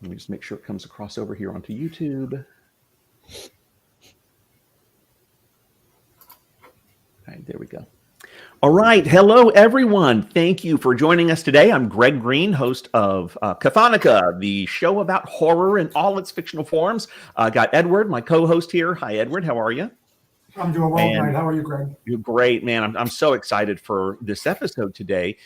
Let me just make sure it comes across over here onto YouTube. All right, there we go. All right. Hello, everyone. Thank you for joining us today. I'm Greg Greene, host of Cathonica, the show about horror in all its fictional forms. I got Edward, my co-host here. Hi, Edward. How are you? I'm doing well tonight. How are you, Greg? You're great, man. I'm so excited for this episode today.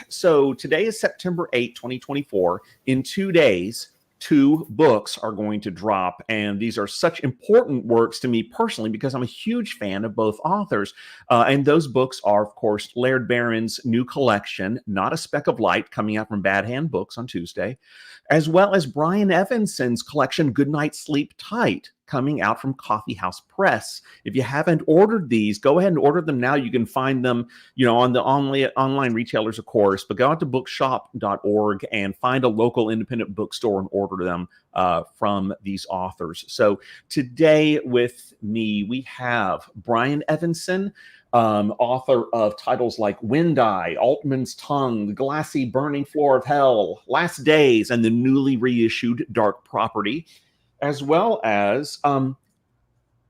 So today is September 8, 2024. In 2 days, 2 books are going to drop, and these are such important works to me personally because I'm a huge fan of both authors. And those books are, of course, Laird Barron's new collection, Not a Speck of Light, coming out from Bad Hand Books on Tuesday, as well as Brian Evenson's collection, Goodnight Sleep Tight, coming out from Coffee House Press. If you haven't ordered these, go ahead and order them now. You can find them, on the online retailers, of course, but go out to bookshop.org and find a local independent bookstore and order them from these authors. So today with me, we have Brian Evenson, author of titles like Wind Eye, Altman's Tongue, The Glassy Burning Floor of Hell, Last Days, and the newly reissued Dark Property, as well as The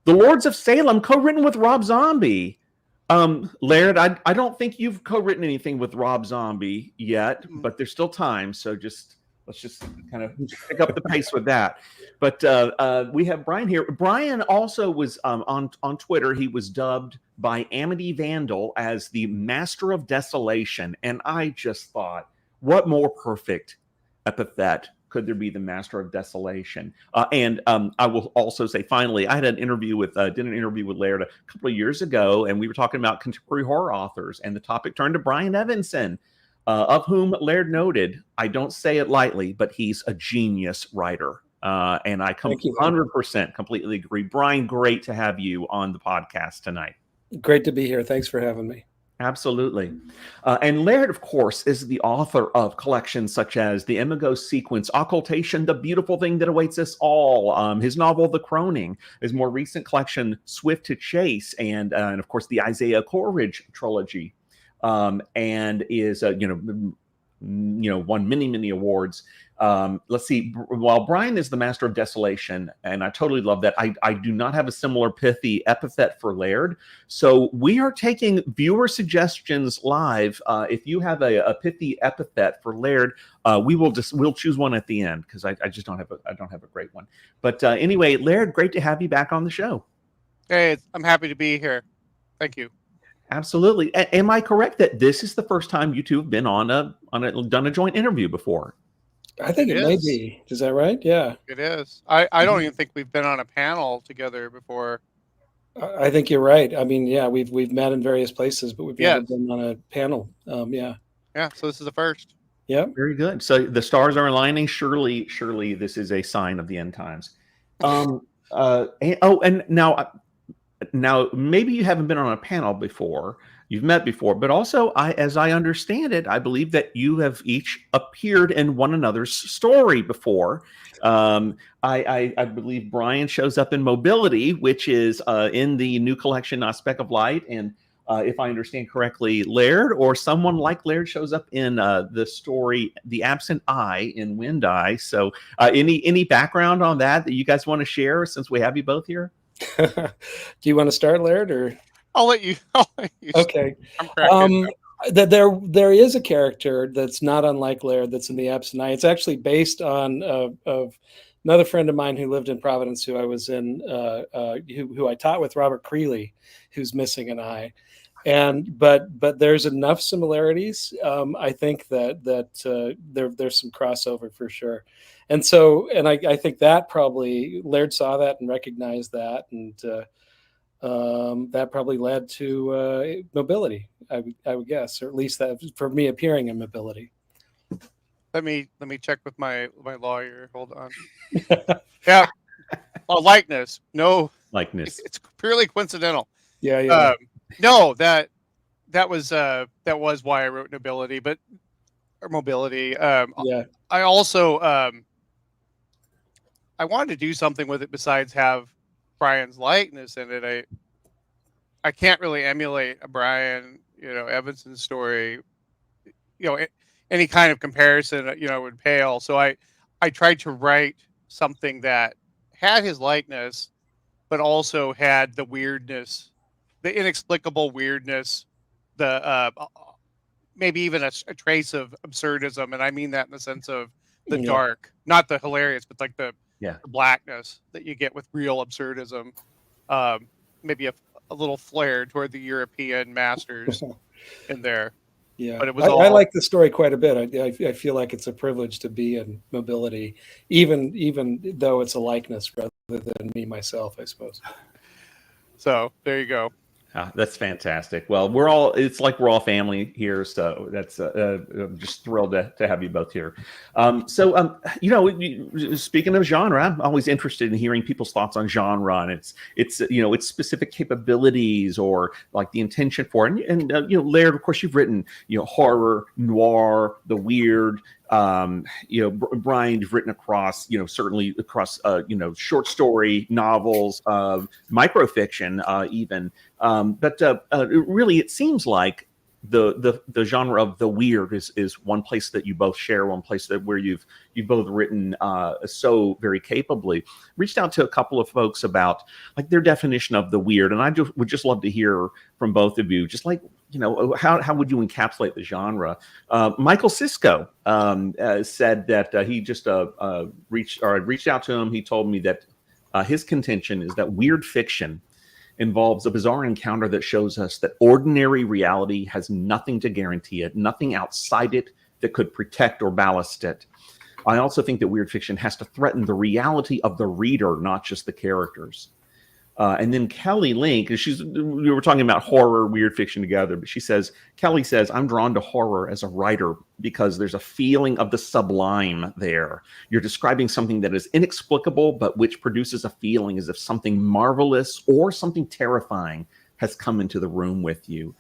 Lords of Salem, co-written with Rob Zombie. Laird, I don't think you've co-written anything with Rob Zombie yet, but there's still time, so let's just kind of pick up the pace with that. But we have Brian here. Brian also was on Twitter. He was dubbed by Amity Vandal as the Master of Desolation, and I just thought, what more perfect epithet could there be than Master of Desolation? And I will also say, finally, I had an interview with Laird a couple of years ago, and we were talking about contemporary horror authors, and the topic turned to Brian Evenson, of whom Laird noted, I don't say it lightly, but he's a genius writer. And I 100% completely agree. Brian, great to have you on the podcast tonight. Great to be here. Thanks for having me. Absolutely. And Laird, of course, is the author of collections such as The Imago Sequence, Occultation, The Beautiful Thing That Awaits Us All, his novel, The Croning, his more recent collection, Swift to Chase, and of course, the Isaiah Coleridge trilogy, and is, won many awards. Let's see. While Brian is the Master of Desolation, and I totally love that, I do not have a similar pithy epithet for Laird. So we are taking viewer suggestions live. If you have a pithy epithet for Laird, we'll choose one at the end because I just don't have a great one. But anyway, Laird, great to have you back on the show. Hey, I'm happy to be here. Thank you. Absolutely. Am I correct that this is the first time you two have been done a joint interview before? I think it may be. Is that right? Yeah. It is. I don't even think we've been on a panel together before. I think you're right. I mean, yeah, we've met in various places, but we've never been on a panel. Yeah. Yeah. So this is the first. Yeah. Very good. So the stars are aligning. Surely this is a sign of the end times. And now maybe you haven't been on a panel before. You've met before, but also, as I understand it, I believe that you have each appeared in one another's story before. I believe Brian shows up in Mobility, which is in the new collection, A Speck of Light, and if I understand correctly, Laird or someone like Laird shows up in the story, The Absent Eye in Wind Eye. So, any background on that you guys want to share since we have you both here? Do you want to start, Laird, or? I'll let you. Okay. I'm cracking. There is a character that's not unlike Laird that's in The Absent Eye. It's actually based on of another friend of mine who lived in Providence, who I was in, who I taught with, Robert Creeley, who's missing an eye. But there's enough similarities. I think that there's some crossover for sure. And so, I think that probably Laird saw that and recognized that, and that probably led to Mobility, I would guess, or at least that for me appearing in Mobility. Let me check with my lawyer. Hold on. Yeah. Oh, likeness. No. Likeness. It's purely coincidental. Yeah. No, that was why I wrote Mobility. Yeah. I also I wanted to do something with it besides have Brian's likeness in it. I can't really emulate a Brian, Evenson story, any kind of comparison, would pale. So I I tried to write something that had his likeness, but also had the weirdness, the inexplicable weirdness, the maybe even a trace of absurdism, and I mean that in the sense of the dark, not the hilarious, but like the blackness that you get with real absurdism. Maybe a little flair toward the European masters in there. Yeah, but it was I like the story quite a bit. I feel like it's a privilege to be in mobility, even though it's a likeness rather than me myself, I suppose. So there you go. That's fantastic. Well, it's like we're all family here. So that's I'm just thrilled to have you both here. Speaking of genre, I'm always interested in hearing people's thoughts on genre and its specific capabilities or like the intention for it. And Laird, of course, you've written, horror, noir, the weird, Brian, you've written across, certainly across, short story, novels, microfiction, even. But really, it seems like the genre of the weird is one place that you both share, one place where you've both written so very capably. Reached out to a couple of folks about like their definition of the weird, and I would just love to hear from both of you, just like how would you encapsulate the genre? Michael Sisko said that he just reached out to him. He told me that his contention is that weird fiction involves a bizarre encounter that shows us that ordinary reality has nothing to guarantee it, nothing outside it that could protect or ballast it. I also think that weird fiction has to threaten the reality of the reader, not just the characters. And then Kelly Link, we were talking about horror, weird fiction together, but Kelly says, I'm drawn to horror as a writer because there's a feeling of the sublime there. You're describing something that is inexplicable, but which produces a feeling as if something marvelous or something terrifying has come into the room with you.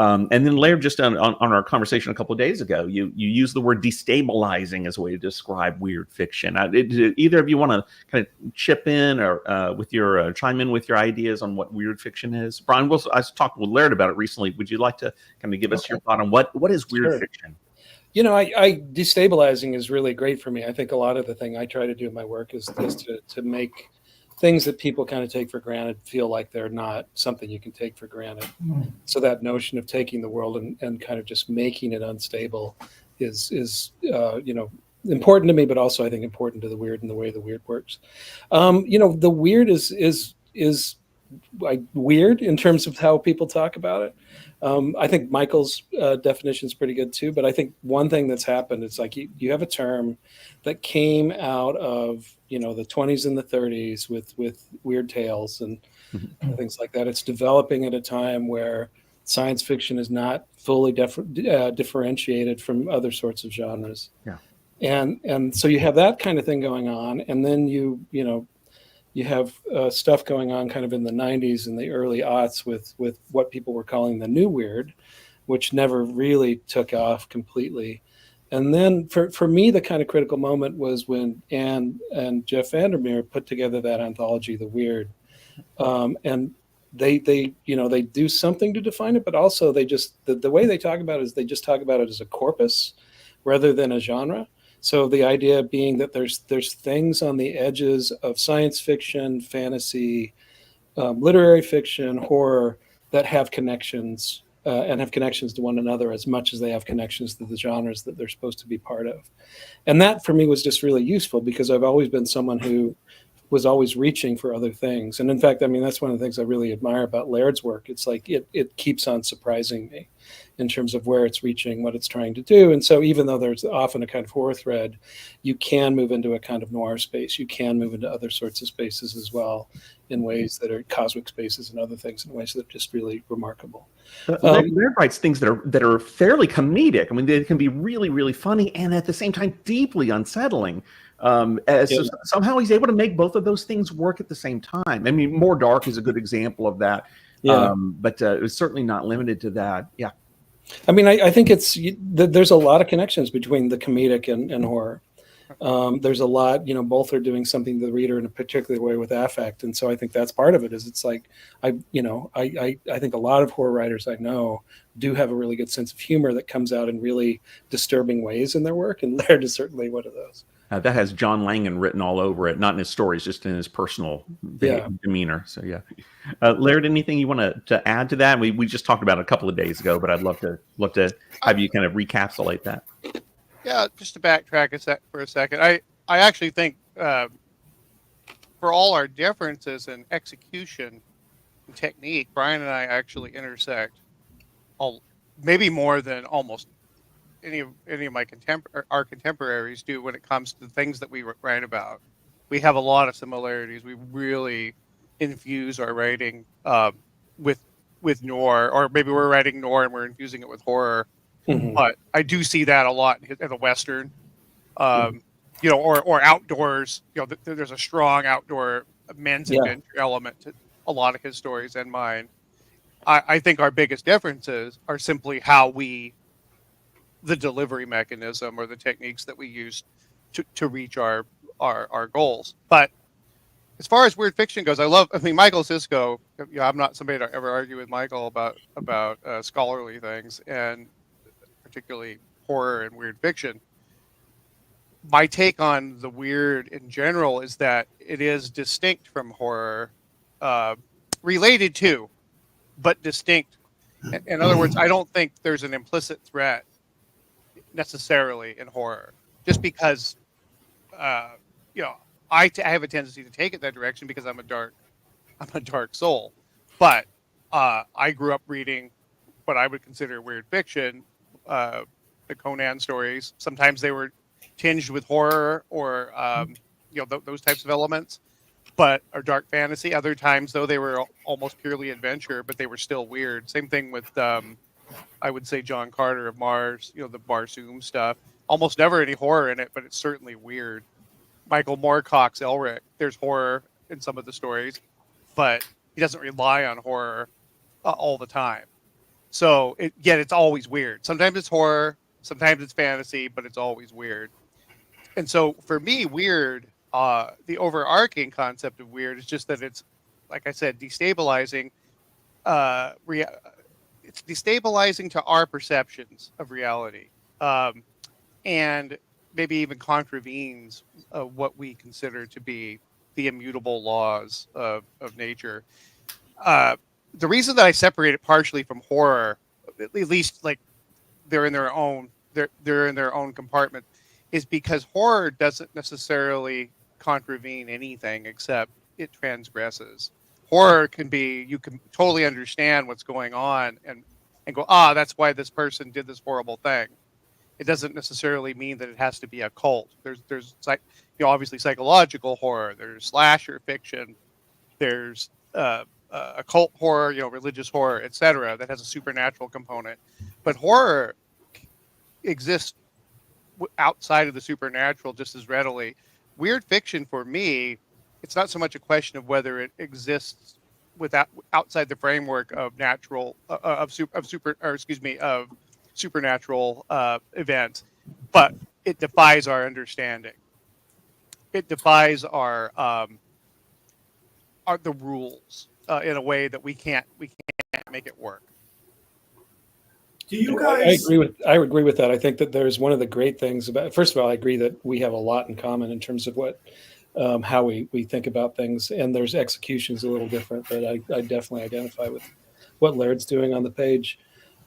And then Laird, just on our conversation a couple of days ago, you used the word destabilizing as a way to describe weird fiction. Did either of you want to kind of chip in or chime in with your ideas on what weird fiction is? Brian, I talked with Laird about it recently. Would you like to kind of give us your thought on what is weird fiction? I destabilizing is really great for me. I think a lot of the thing I try to do in my work is to make things that people kind of take for granted feel like they're not something you can take for granted. So that notion of taking the world and kind of just making it unstable is important to me, but also I think important to the weird and the way the weird works. The weird is like weird in terms of how people talk about it. I think Michael's definition is pretty good too, but I think one thing that's happened, it's like you have a term that came out of the 20s and the 30s with weird tales and things like that. It's developing at a time where science fiction is not fully differentiated from other sorts of genres. Yeah, and so you have that kind of thing going on, and then you have stuff going on kind of in the 90s and the early aughts with what people were calling the new weird, which never really took off completely. And then for me, the kind of critical moment was when Anne and Jeff Vandermeer put together that anthology, The Weird. And they do something to define it, but also they just, the way they talk about it is they just talk about it as a corpus rather than a genre. So the idea being that there's things on the edges of science fiction, fantasy, literary fiction, horror that have connections and have connections to one another as much as they have connections to the genres that they're supposed to be part of. And that for me was just really useful because I've always been someone who was always reaching for other things. And in fact, I mean, that's one of the things I really admire about Laird's work. It's like it keeps on surprising me in terms of where it's reaching, what it's trying to do. And so even though there's often a kind of horror thread, you can move into a kind of noir space. You can move into other sorts of spaces as well in ways that are cosmic spaces and other things in ways that are just really remarkable. Laird writes things that are fairly comedic. I mean, they can be really, really funny and at the same time deeply unsettling. So somehow he's able to make both of those things work at the same time. I mean, More Dark is a good example of that. But it's certainly not limited to that. Yeah. I mean, I think there's a lot of connections between the comedic and horror. There's a lot, both are doing something to the reader in a particular way with affect. And so I think that's part of it is it's like, I think a lot of horror writers I know do have a really good sense of humor that comes out in really disturbing ways in their work. And Laird is certainly one of those. That has John Langan written all over it, not in his stories, just in his personal demeanor. So yeah, Laird, anything you want to add to that? We just talked about it a couple of days ago, but I'd love to have you kind of recapitulate that. Yeah, just to backtrack for a second, I actually think for all our differences in execution and technique, Brian and I actually intersect maybe more than almost any of my our contemporaries do when it comes to the things that we write about. We have a lot of similarities. We really infuse our writing with noir, or maybe we're writing noir and we're infusing it with horror. Mm-hmm. But I do see that a lot in the Western, you know, or outdoors. You know, there's a strong outdoor men's adventure element to a lot of his stories and mine. I think our biggest differences are simply how the delivery mechanism or the techniques that we use to reach our goals. But as far as weird fiction goes, I mean, Michael Sisko. You know, I'm not somebody to ever argue with Michael about scholarly things, and particularly horror and weird fiction. My take on the weird in general is that it is distinct from horror, related to, but distinct. In other words, I don't think there's an implicit threat necessarily in horror, just because, you know, I have a tendency to take it that direction because I'm a dark soul. But I grew up reading what I would consider weird fiction, the Conan stories. Sometimes they were tinged with horror or you know, those types of elements, but are dark fantasy. Other times, though, they were almost purely adventure, but they were still weird. Same thing with I would say John Carter of Mars. You know, the Barsoom stuff. Almost never any horror in it, but it's certainly weird. Michael Moorcock's Elric. There's horror in some of the stories, but he doesn't rely on horror all the time. So yet it's always weird. Sometimes it's horror, sometimes it's fantasy, but it's always weird. And so for me, weird, the overarching concept of weird is just that it's, like I said, destabilizing. It's destabilizing to our perceptions of reality, and maybe even contravenes what we consider to be the immutable laws of nature. The reason that I separate it partially from horror, at least like they're in their own compartment, is because horror doesn't necessarily contravene anything except it transgresses. Horror can be, you can totally understand what's going on and go, that's why this person did this horrible thing. It doesn't necessarily mean that it has to be a cult. There's like, you know, obviously psychological horror. There's slasher fiction. There's occult horror, you know, religious horror, etc. That has a supernatural component. But horror exists outside of the supernatural just as readily. Weird fiction, for me, it's not so much a question of whether it exists outside the framework of supernatural events, but it defies our understanding. It defies the rules in a way that we can't make it work. Do you guys? I agree with that. I think that there's one of the great things about. First of all, I agree that we have a lot in common in terms of what how we think about things, and there's executions a little different. But I definitely identify with what Laird's doing on the page.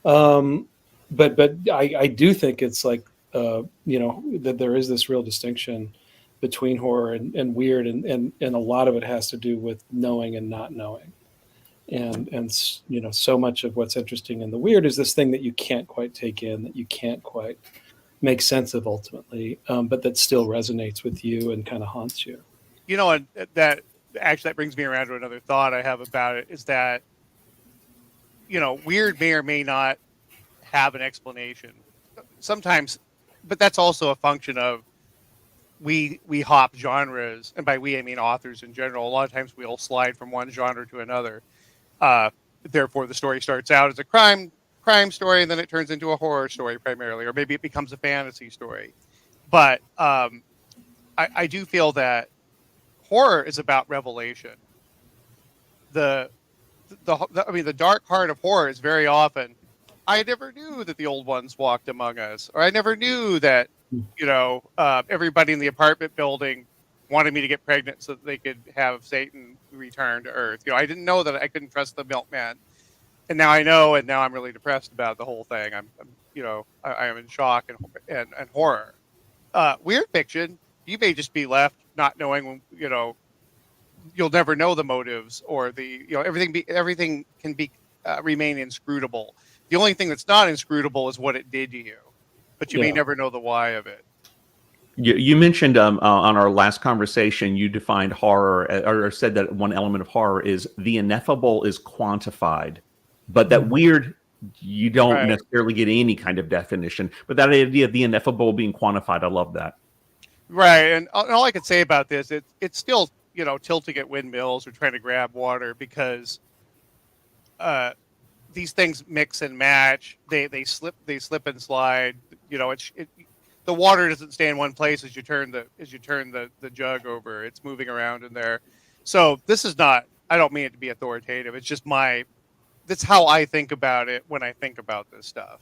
But I do think it's like you know, that there is this real distinction between horror and weird, and a lot of it has to do with knowing and not knowing. And you know, so much of what's interesting in the weird is this thing that you can't quite take in, that you can't quite make sense of ultimately, but that still resonates with you and kind of haunts you. You know, and that brings me around to another thought I have about it, is that, you know, weird may or may not have an explanation sometimes, but that's also a function of we hop genres, and by we I mean authors in general. A lot of times we'll slide from one genre to another. Therefore, the story starts out as a crime story, and then it turns into a horror story primarily, or maybe it becomes a fantasy story. But I do feel that horror is about revelation. I mean, the dark heart of horror is very often, I never knew that the old ones walked among us, or I never knew that everybody in the apartment building wanted me to get pregnant so that they could have Satan return to Earth. I didn't know that I couldn't trust the milkman, and now I know, and now I'm really depressed about the whole thing. I am in shock and horror. Weird fiction, you may just be left not knowing, you'll never know the motives or everything can be remain inscrutable. The only thing that's not inscrutable is what it did to you, but you may never know the why of it. You mentioned on our last conversation, you defined horror or said that one element of horror is the ineffable is quantified, but that weird, you don't necessarily get any kind of definition. But that idea of the ineffable being quantified, I love that. Right, and all I can say about this, it's still tilting at windmills or trying to grab water because these things mix and match. They slip and slide. The water doesn't stay in one place as you turn the jug over. It's moving around in there. So this is not. I don't mean it to be authoritative. It's just that's how I think about it when I think about this stuff.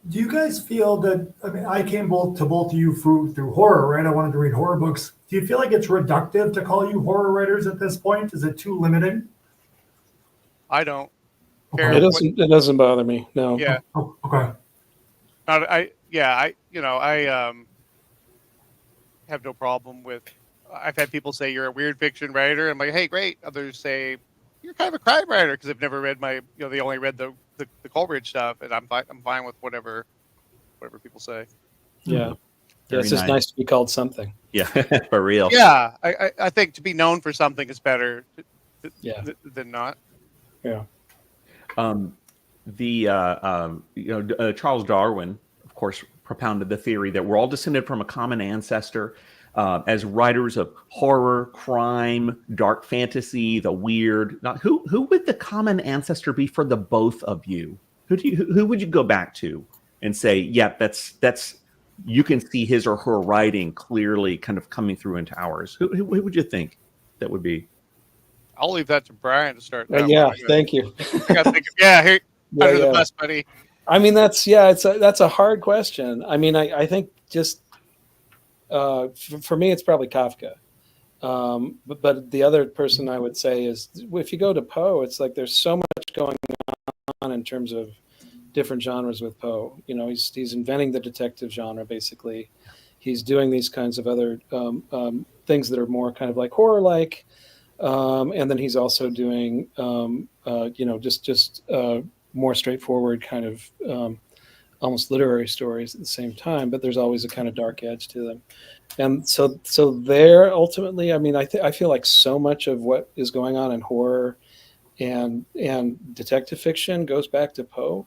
Do you guys feel that? I mean, I came to both of you through horror, right? I wanted to read horror books. Do you feel like it's reductive to call you horror writers at this point? Is it too limiting? I don't. Okay. It doesn't bother me. No. Yeah. Oh, okay. I have no problem with. I've had people say you're a weird fiction writer. I'm like, hey, great. Others say you're kind of a crime writer because they've never read they only read the Coleridge stuff, and I'm fine with whatever people say. Yeah. It's just nice to be called something. Yeah, for real. Yeah, I think to be known for something is better than not. Yeah. Charles Darwin, of course, propounded the theory that we're all descended from a common ancestor. As writers of horror, crime, dark fantasy, the weird. Now, who would the common ancestor be for the both of you? Who would you go back to and say, yeah, that's you can see his or her writing clearly kind of coming through into ours? Who would you think that would be? I'll leave that to Brian to start. Thank you. I gotta think here under the bus, buddy. I mean, that's a hard question. I mean, I think just. For me, it's probably Kafka. But the other person I would say is if you go to Poe, it's like there's so much going on in terms of different genres with Poe. He's inventing the detective genre, basically. He's doing these kinds of other things that are more kind of like horror-like. And then he's also doing, just more straightforward kind of almost literary stories at the same time, but there's always a kind of dark edge to them. And so there ultimately, I mean, I feel like so much of what is going on in horror and detective fiction goes back to Poe.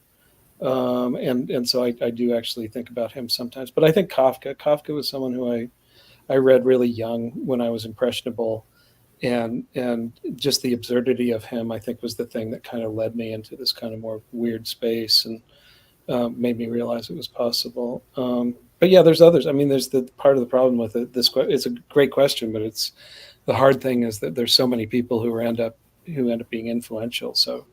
And so I do actually think about him sometimes, but I think Kafka was someone who I read really young when I was impressionable, and just the absurdity of him, I think, was the thing that kind of led me into this kind of more weird space and made me realize it was possible. But yeah, there's others. I mean, there's the part of the problem with it. It's a great question, but it's the hard thing is that there's so many people who end up being influential. So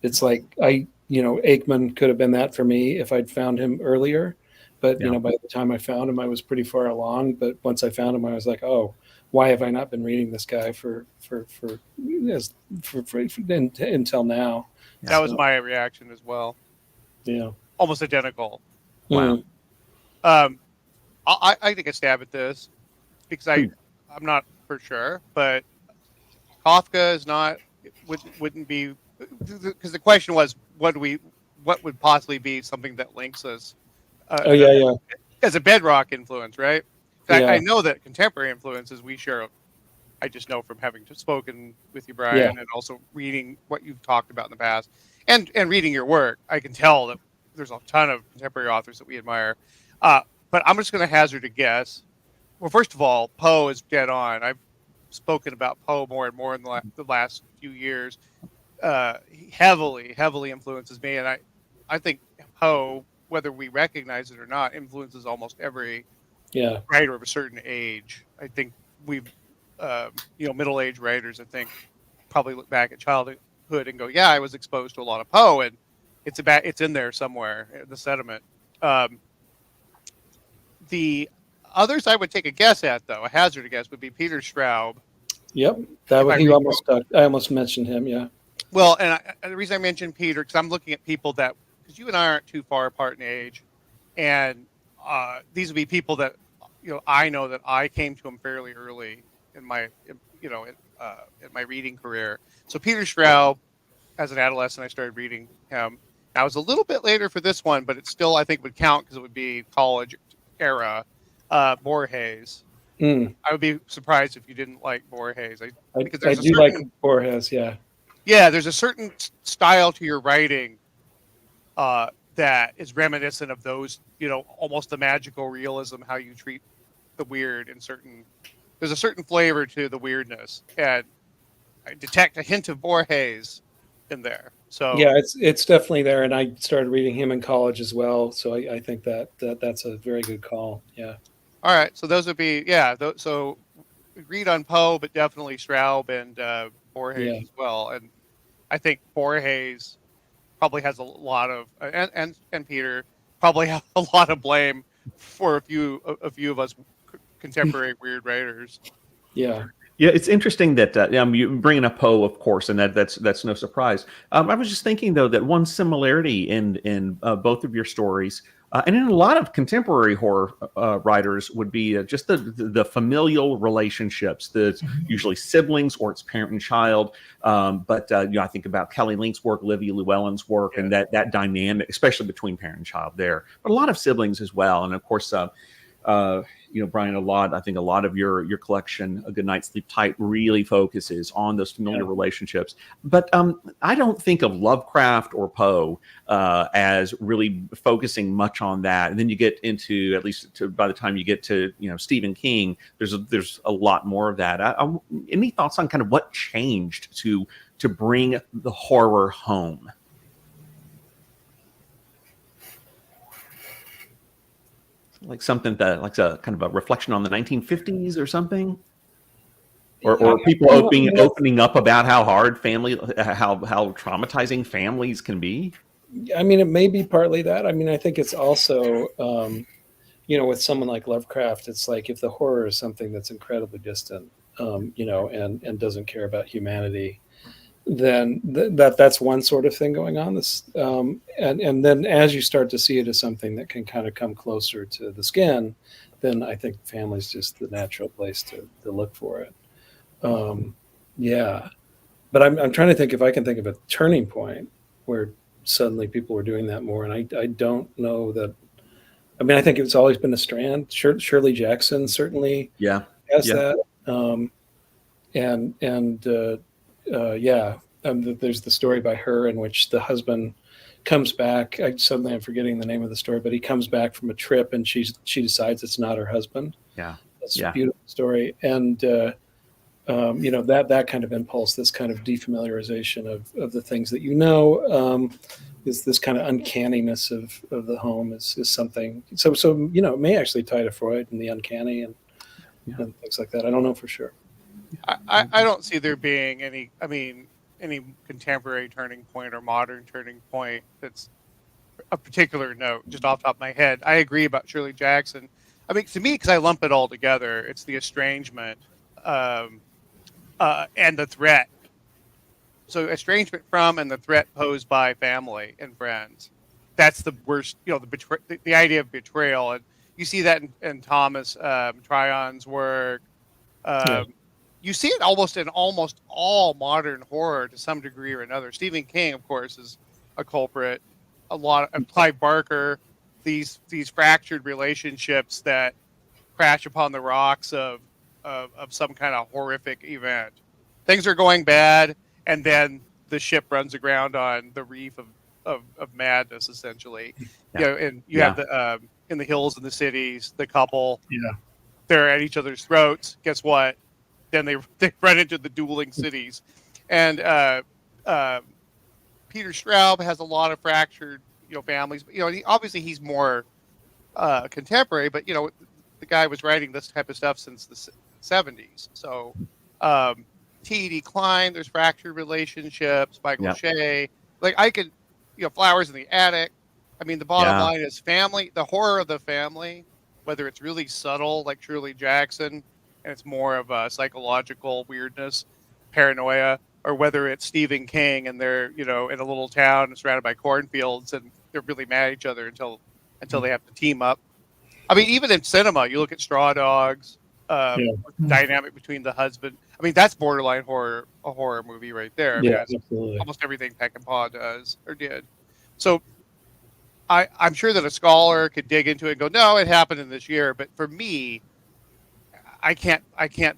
it's like Aikman could have been that for me if I'd found him earlier. But by the time I found him, I was pretty far along. But once I found him, I was like, oh, why have I not been reading this guy until now? That was my reaction as well. Yeah. Almost identical. Wow. I take a stab at this because I'm not for sure, but Kafka is not wouldn't be, because the question was what would possibly be something that links us as a bedrock influence, right? In fact, I know that contemporary influences we share. I just know from having spoken with you, Brian, and also reading what you've talked about in the past and reading your work. I can tell that there's a ton of contemporary authors that we admire. But I'm just going to hazard a guess. Well, first of all, Poe is dead on. I've spoken about Poe more and more in the last few years. He heavily influences me. And I think Poe, whether we recognize it or not, influences almost every writer of a certain age. I think we've, middle-aged writers, I think, probably look back at childhood and go, yeah, I was exposed to a lot of Poe, and it's in there somewhere, the sediment. The others I would take a guess at, though, a hazard guess, would be Peter Straub. Yep, that If would I he read- almost. I almost mentioned him. Yeah. Well, and the reason I mentioned Peter, because I'm looking at people that, because you and I aren't too far apart in age, and these would be people that, I know that I came to him fairly early in my, in my reading career. So Peter Straub, as an adolescent, I started reading him. I was a little bit later for this one, but it still, I think, would count because it would be college era. Borges. Mm. I would be surprised if you didn't like Borges. I do like Borges. Yeah. Yeah, there's a certain style to your writing that is reminiscent of those, almost the magical realism, how you treat the weird in certain. There's a certain flavor to the weirdness, and I detect a hint of Borges in there. So yeah, it's definitely there, and I started reading him in college as well. So I think that's a very good call. Yeah. All right, so those would be so agreed on Poe, but definitely Straub and Borges as well. And I think Borges probably has a lot of and Peter probably have a lot of blame for a few of us contemporary weird writers. Yeah. Yeah, it's interesting that you bringing up Poe, of course, and that's no surprise. I was just thinking though that one similarity in both of your stories, and in a lot of contemporary horror writers, would be just the familial relationships. The usually siblings or it's parent and child. But I think about Kelly Link's work, Livy Llewellyn's work, and that dynamic, especially between parent and child there. But a lot of siblings as well, and of course. Brian, I think a lot of your collection, A Good Night's Sleep Tight, really focuses on those familiar relationships. But I don't think of Lovecraft or Poe as really focusing much on that. And then you get into, at least by the time you get to, Stephen King, there's a lot more of that. Any thoughts on kind of what changed to bring the horror home? Like something that, like a kind of a reflection on the 1950s or something, or people opening up about how hard how traumatizing families can be. I mean, it may be partly that. I mean, I think it's also, with someone like Lovecraft, it's like if the horror is something that's incredibly distant, and doesn't care about humanity, then that's one sort of thing going on. This and then as you start to see it as something that can kind of come closer to the skin, then I think family's just the natural place to look for it. But I'm trying to think if I can think of a turning point where suddenly people were doing that more, and I don't know that. I mean, I think it's always been a strand. Shirley Jackson certainly has that. There's the story by her in which the husband comes back. I'm forgetting the name of the story, but he comes back from a trip and she decides it's not her husband. Yeah, that's a beautiful story. And that kind of impulse, this kind of defamiliarization of the things that this kind of uncanniness of the home is something. So it may actually tie to Freud and the uncanny and things like that. I don't know for sure. I don't see there being any contemporary turning point or modern turning point that's a particular note, just off the top of my head. I agree about Shirley Jackson. I mean, to me, because I lump it all together, it's the estrangement and the threat. So estrangement from and the threat posed by family and friends. That's the worst, the idea of betrayal. And you see that in Thomas Tryon's work. You see it almost in almost all modern horror to some degree or another. Stephen King, of course, is a culprit. A lot of Clive Barker, these fractured relationships that crash upon the rocks of some kind of horrific event. Things are going bad, and then the ship runs aground on the reef of madness, essentially. And you have the in the hills in the cities, the couple. Yeah, they're at each other's throats. Guess what? Then they run into the dueling cities, and Peter Straub has a lot of fractured, families. Obviously he's more contemporary, but the guy was writing this type of stuff since the 70s. So T.D. Klein, there's fractured relationships. Michael Shea, like I could, Flowers in the Attic. I mean, the bottom line is family. The horror of the family whether it's really subtle like Shirley Jackson and it's more of a psychological weirdness, paranoia, or whether it's Stephen King and they're, in a little town surrounded by cornfields and they're really mad at each other until they have to team up. I mean, even in cinema, you look at Straw Dogs, dynamic between the husband. I mean, that's borderline a horror movie right there. I mean, that's absolutely. almost everything Peckinpah does or did. So I'm sure that a scholar could dig into it and go, no, it happened in this year. But for me, I can't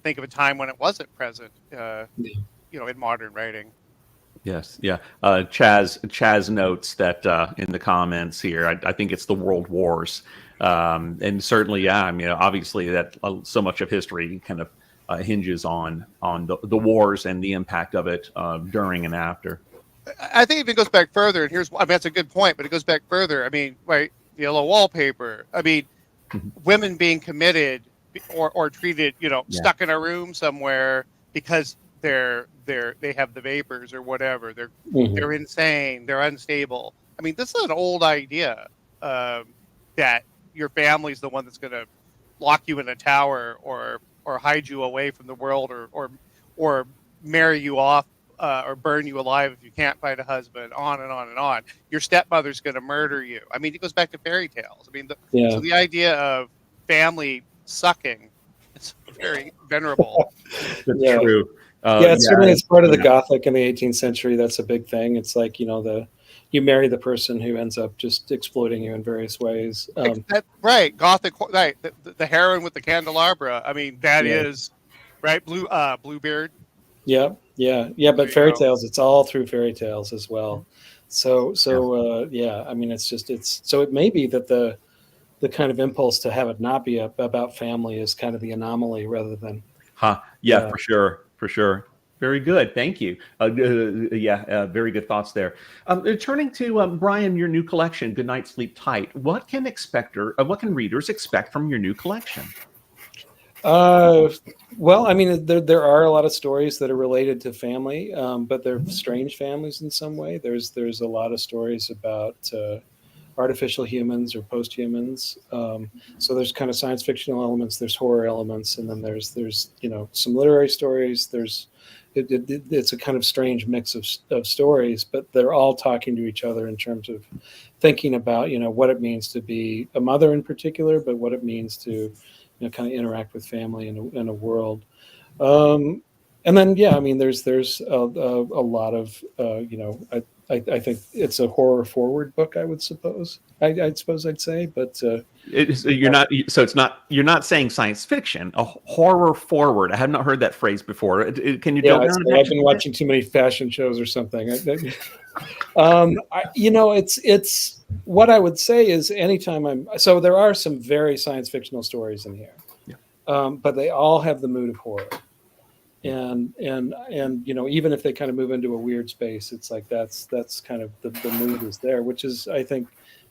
think of a time when it wasn't present, in modern writing. Yes, yeah. Chaz notes that in the comments here, I think it's the World Wars, and certainly, yeah. I mean, obviously, that so much of history kind of hinges on the wars and the impact of it during and after. I think it even goes back further, and that's a good point, but it goes back further. I mean, right, yellow wallpaper. I mean, women being committed or treated, stuck in a room somewhere because they have the vapors or whatever. They're insane. They're unstable. I mean, this is an old idea that your family's the one that's going to lock you in a tower or hide you away from the world or marry you off or burn you alive if you can't find a husband. On and on and on. Your stepmother's going to murder you. I mean, it goes back to fairy tales. I mean, so the idea of family sucking, it's very venerable. That's true. Certainly it's part of the Gothic in the 18th century. That's a big thing. It's like, you marry the person who ends up just exploiting you in various ways. Right. Gothic, right. The heroine with the candelabra. I mean, that is right. Bluebeard. Yeah. But fairy tales, it's all through fairy tales as well. So I mean, so it may be that the kind of impulse to have it not be about family is kind of the anomaly rather than. For sure. Very good. Thank you. Very good thoughts there. Turning to Brian, your new collection, Good Night, Sleep Tight. What can readers expect from your new collection? Well, I mean, there are a lot of stories that are related to family, but they're strange families in some way. There's a lot of stories about artificial humans or post-humans. So there's kind of science fictional elements, there's horror elements, and then there's some literary stories. It's a kind of strange mix of stories, but they're all talking to each other in terms of thinking about what it means to be a mother in particular, but what it means to kind of interact with family in a world. And then I mean there's a lot of I think it's a horror forward book, I would suppose. I'd say, but you're not saying science fiction, a horror forward. I have not heard that phrase before. Can you? I've been watching too many fashion shows or something. It's what I would say is anytime so there are some very science fictional stories in here, but they all have the mood of horror. And even if they kind of move into a weird space, it's like that's kind of the mood is there, which is, I think,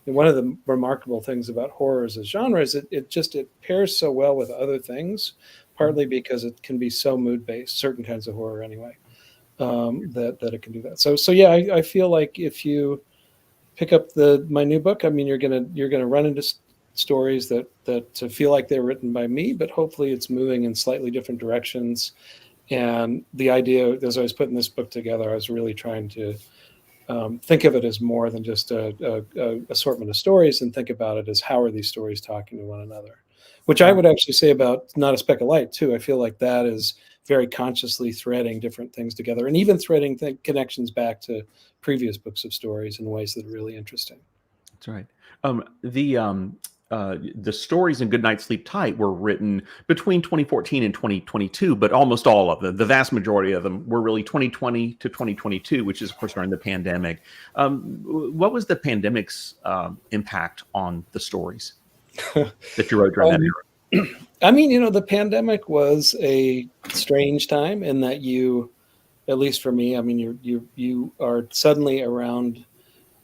one of the remarkable things about horror as a genre is it pairs so well with other things, partly because it can be so mood based, certain kinds of horror anyway, that it can do that. So I feel like if you pick up my new book, I mean, you're gonna run into stories that feel like they're written by me, but hopefully it's moving in slightly different directions. And the idea, as I was putting this book together, I was really trying to think of it as more than just a assortment of stories, and think about it as how are these stories talking to one another, which I would actually say about Not a Speck of Light too. I feel like that is very consciously threading different things together, and even threading connections back to previous books of stories in ways that are really interesting. That's right. The stories in Good Night, Sleep Tight were written between 2014 and 2022, but almost all of them, the vast majority of them, were really 2020 to 2022, which is, of course, during the pandemic. What was the pandemic's impact on the stories that you wrote during that era? I mean, the pandemic was a strange time in that at least for me, I mean, you are suddenly around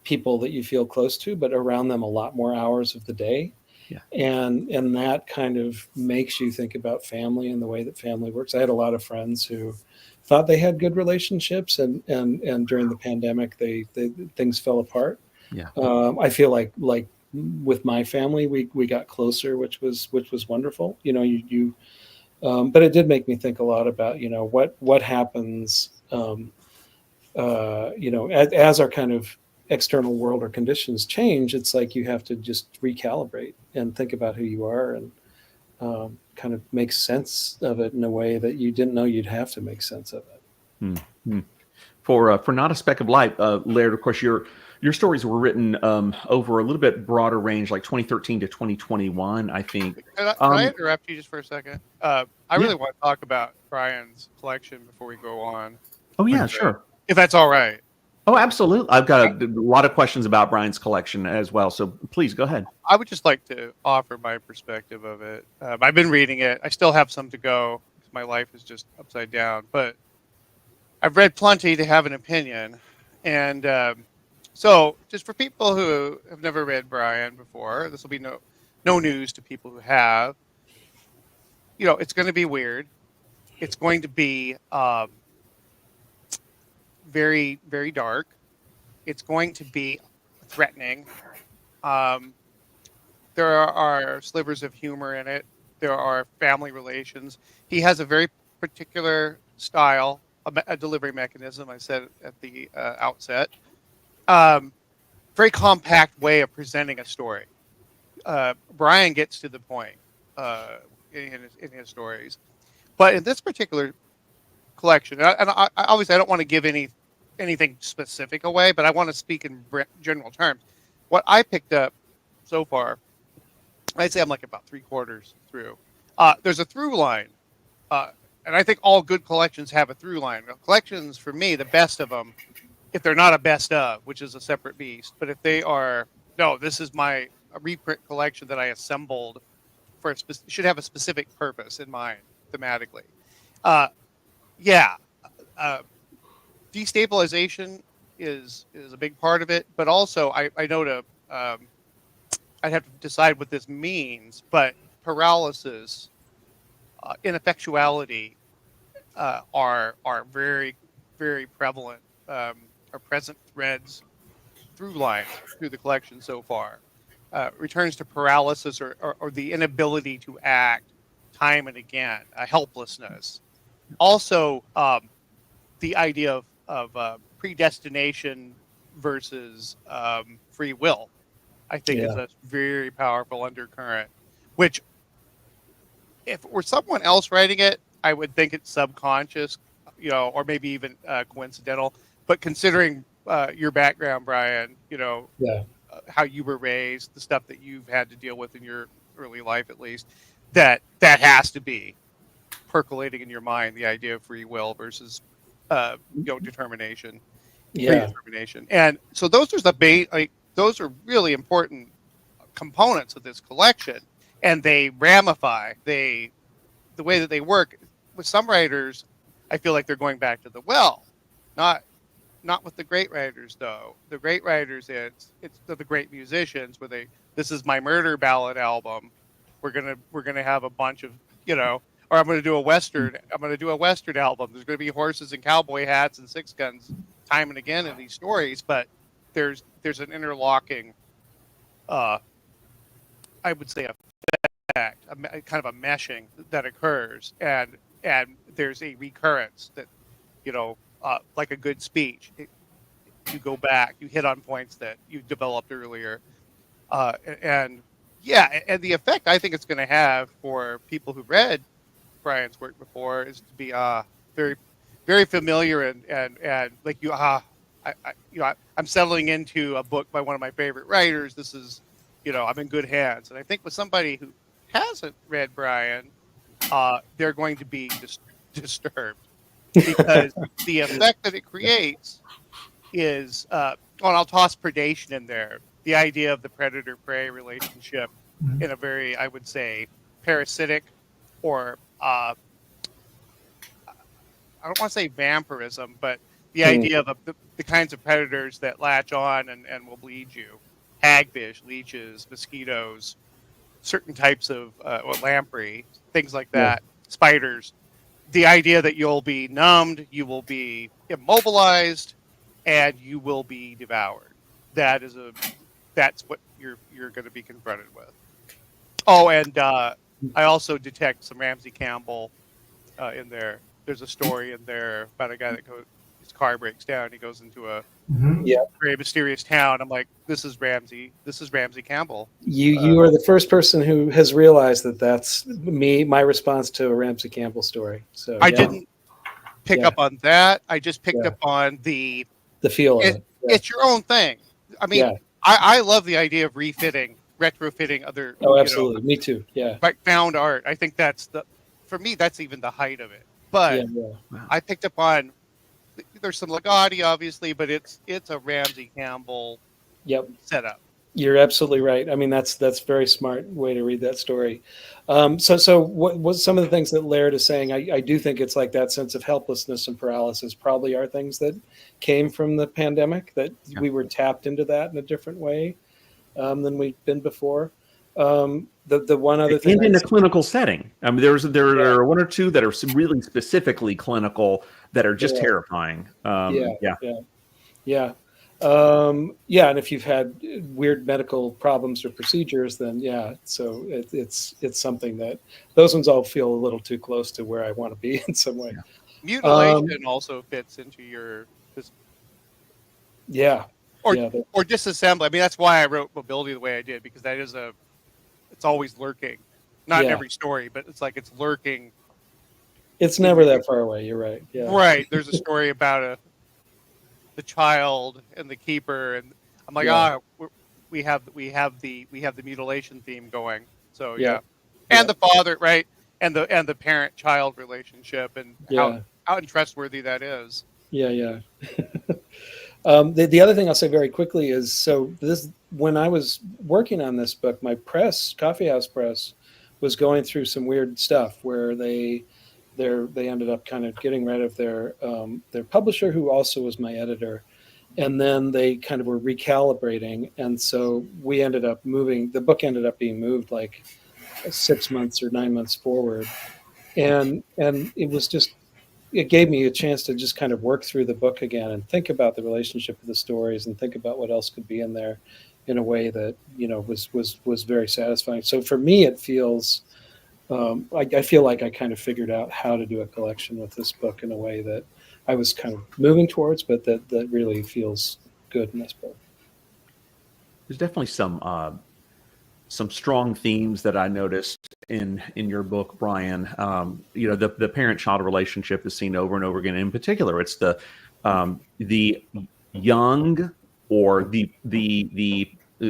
people that you feel close to, but around them a lot more hours of the day. Yeah. And that kind of makes you think about family and the way that family works. I had a lot of friends who thought they had good relationships, and during the pandemic, they things fell apart. Yeah. I feel like with my family, we got closer, which was wonderful. But it did make me think a lot about, what happens, as our kind of external world or conditions change. It's like you have to just recalibrate and think about who you are, and kind of make sense of it in a way that you didn't know you'd have to make sense of it. Mm-hmm. For Not a Speck of Light, Laird, of course, your stories were written over a little bit broader range, like 2013 to 2021, I think. Can I interrupt you just for a second? I really want to talk about Brian's collection before we go on. Oh, yeah, sure. If that's all right. Oh, absolutely. I've got a lot of questions about Brian's collection as well, so please go ahead. I would just like to offer my perspective of it. I've been reading it. I still have some to go because my life is just upside down, but I've read plenty to have an opinion. And so just for people who have never read Brian before, this will be no news to people who have. It's going to be weird. It's going to be very, very dark. It's going to be threatening. There are slivers of humor in it. There are family relations. He has a very particular style, a delivery mechanism, I said at the outset. Very compact way of presenting a story. Brian gets to the point in his stories. But in this particular collection, and I obviously I don't want to give anything specific away, but I want to speak in general terms. What I picked up so far, I'd say I'm like about 3/4 through. There's a through line, and I think all good collections have a through line. Collections, for me, the best of them, if they're not a best of, which is a separate beast, but if they are, no, this is a reprint collection that I assembled for should have a specific purpose in mind thematically. Destabilization is a big part of it, but also I know I'd have to decide what this means, but paralysis, ineffectuality are very, very prevalent, are present threads through lines through the collection so far. Returns to paralysis or the inability to act time and again, helplessness. Also, the idea of predestination versus free will, I think is a very powerful undercurrent, which if it were someone else writing it, I would think it's subconscious, or maybe even coincidental. But considering your background, Brian, how you were raised, the stuff that you've had to deal with in your early life, at least, that has to be percolating in your mind, the idea of free will versus determination. Predetermination. And so those are those are really important components of this collection, and they ramify. The way that they work with some writers, I feel like they're going back to the well, not with the great writers though. The great writers, it's the great musicians where this is my murder ballad album. We're gonna have a bunch of or I'm gonna do a western. I'm gonna do a western album. There's gonna be horses and cowboy hats and six guns time and again in these stories, but there's an interlocking, I would say, effect, a kind of a meshing that occurs, and there's a recurrence that, like a good speech, you go back, you hit on points that you developed earlier, and the effect I think it's going to have for people who read Brian's work before is to be very, very familiar and like I'm settling into a book by one of my favorite writers. This is, I'm in good hands. And I think with somebody who hasn't read Brian, they're going to be disturbed because the effect that it creates is, and I'll toss predation in there, the idea of the predator-prey relationship in a very, I would say, parasitic or I don't want to say vampirism, but the idea of the kinds of predators that latch on and will bleed you. Hagfish, leeches, mosquitoes, certain types of lamprey, things like that, spiders. The idea that you'll be numbed, you will be immobilized, and you will be devoured. That is that's what you're going to be confronted with. Oh, and I also detect some Ramsey Campbell in there. There's a story in there about a guy that his car breaks down. He goes into a very mysterious town. I'm like, this is Ramsey Campbell. You are the first person who has realized that that's my response to a Ramsey Campbell story. So I didn't pick up on that. I just picked up on the feel of it. It's your own thing. I mean, I love the idea of retrofitting other. Oh, absolutely. Me too. Yeah. Like found art. I think for me, that's even the height of it. But I picked up on, there's some Ligotti, obviously, but it's a Ramsey Campbell setup. You're absolutely right. I mean, that's very smart way to read that story. So what some of the things that Laird is saying, I do think it's like that sense of helplessness and paralysis probably are things that came from the pandemic, that we were tapped into that in a different way than we've been before. The one other thing, and in a clinical setting, I mean, there are one or two that are really specifically clinical that are just terrifying. And if you've had weird medical problems or procedures, then so it's something that those ones all feel a little too close to where I want to be in some way. Mutilation also fits into your or disassembly. I mean, that's why I wrote mobility the way I did, because that is it's always lurking, not in every story, but it's like it's lurking. It's never that far away. You're right. Yeah. Right. There's a story about the child and the keeper, and I'm like, we have the mutilation theme going. So and the father, right, and the parent-child relationship, and how untrustworthy that is. Yeah. The other thing I'll say very quickly is, when I was working on this book, my coffeehouse press was going through some weird stuff where they ended up kind of getting rid of their publisher, who also was my editor, and then they kind of were recalibrating, and so we ended up moving. The book ended up being moved like 6 months or 9 months forward, and it was just. It gave me a chance to just kind of work through the book again and think about the relationship of the stories and think about what else could be in there in a way that, was very satisfying. So for me, it feels, I feel like I kind of figured out how to do a collection with this book in a way that I was kind of moving towards, but that really feels good in this book. There's definitely some strong themes that I noticed in your book, Brian. The parent-child relationship is seen over and over again. In particular, it's the young, or the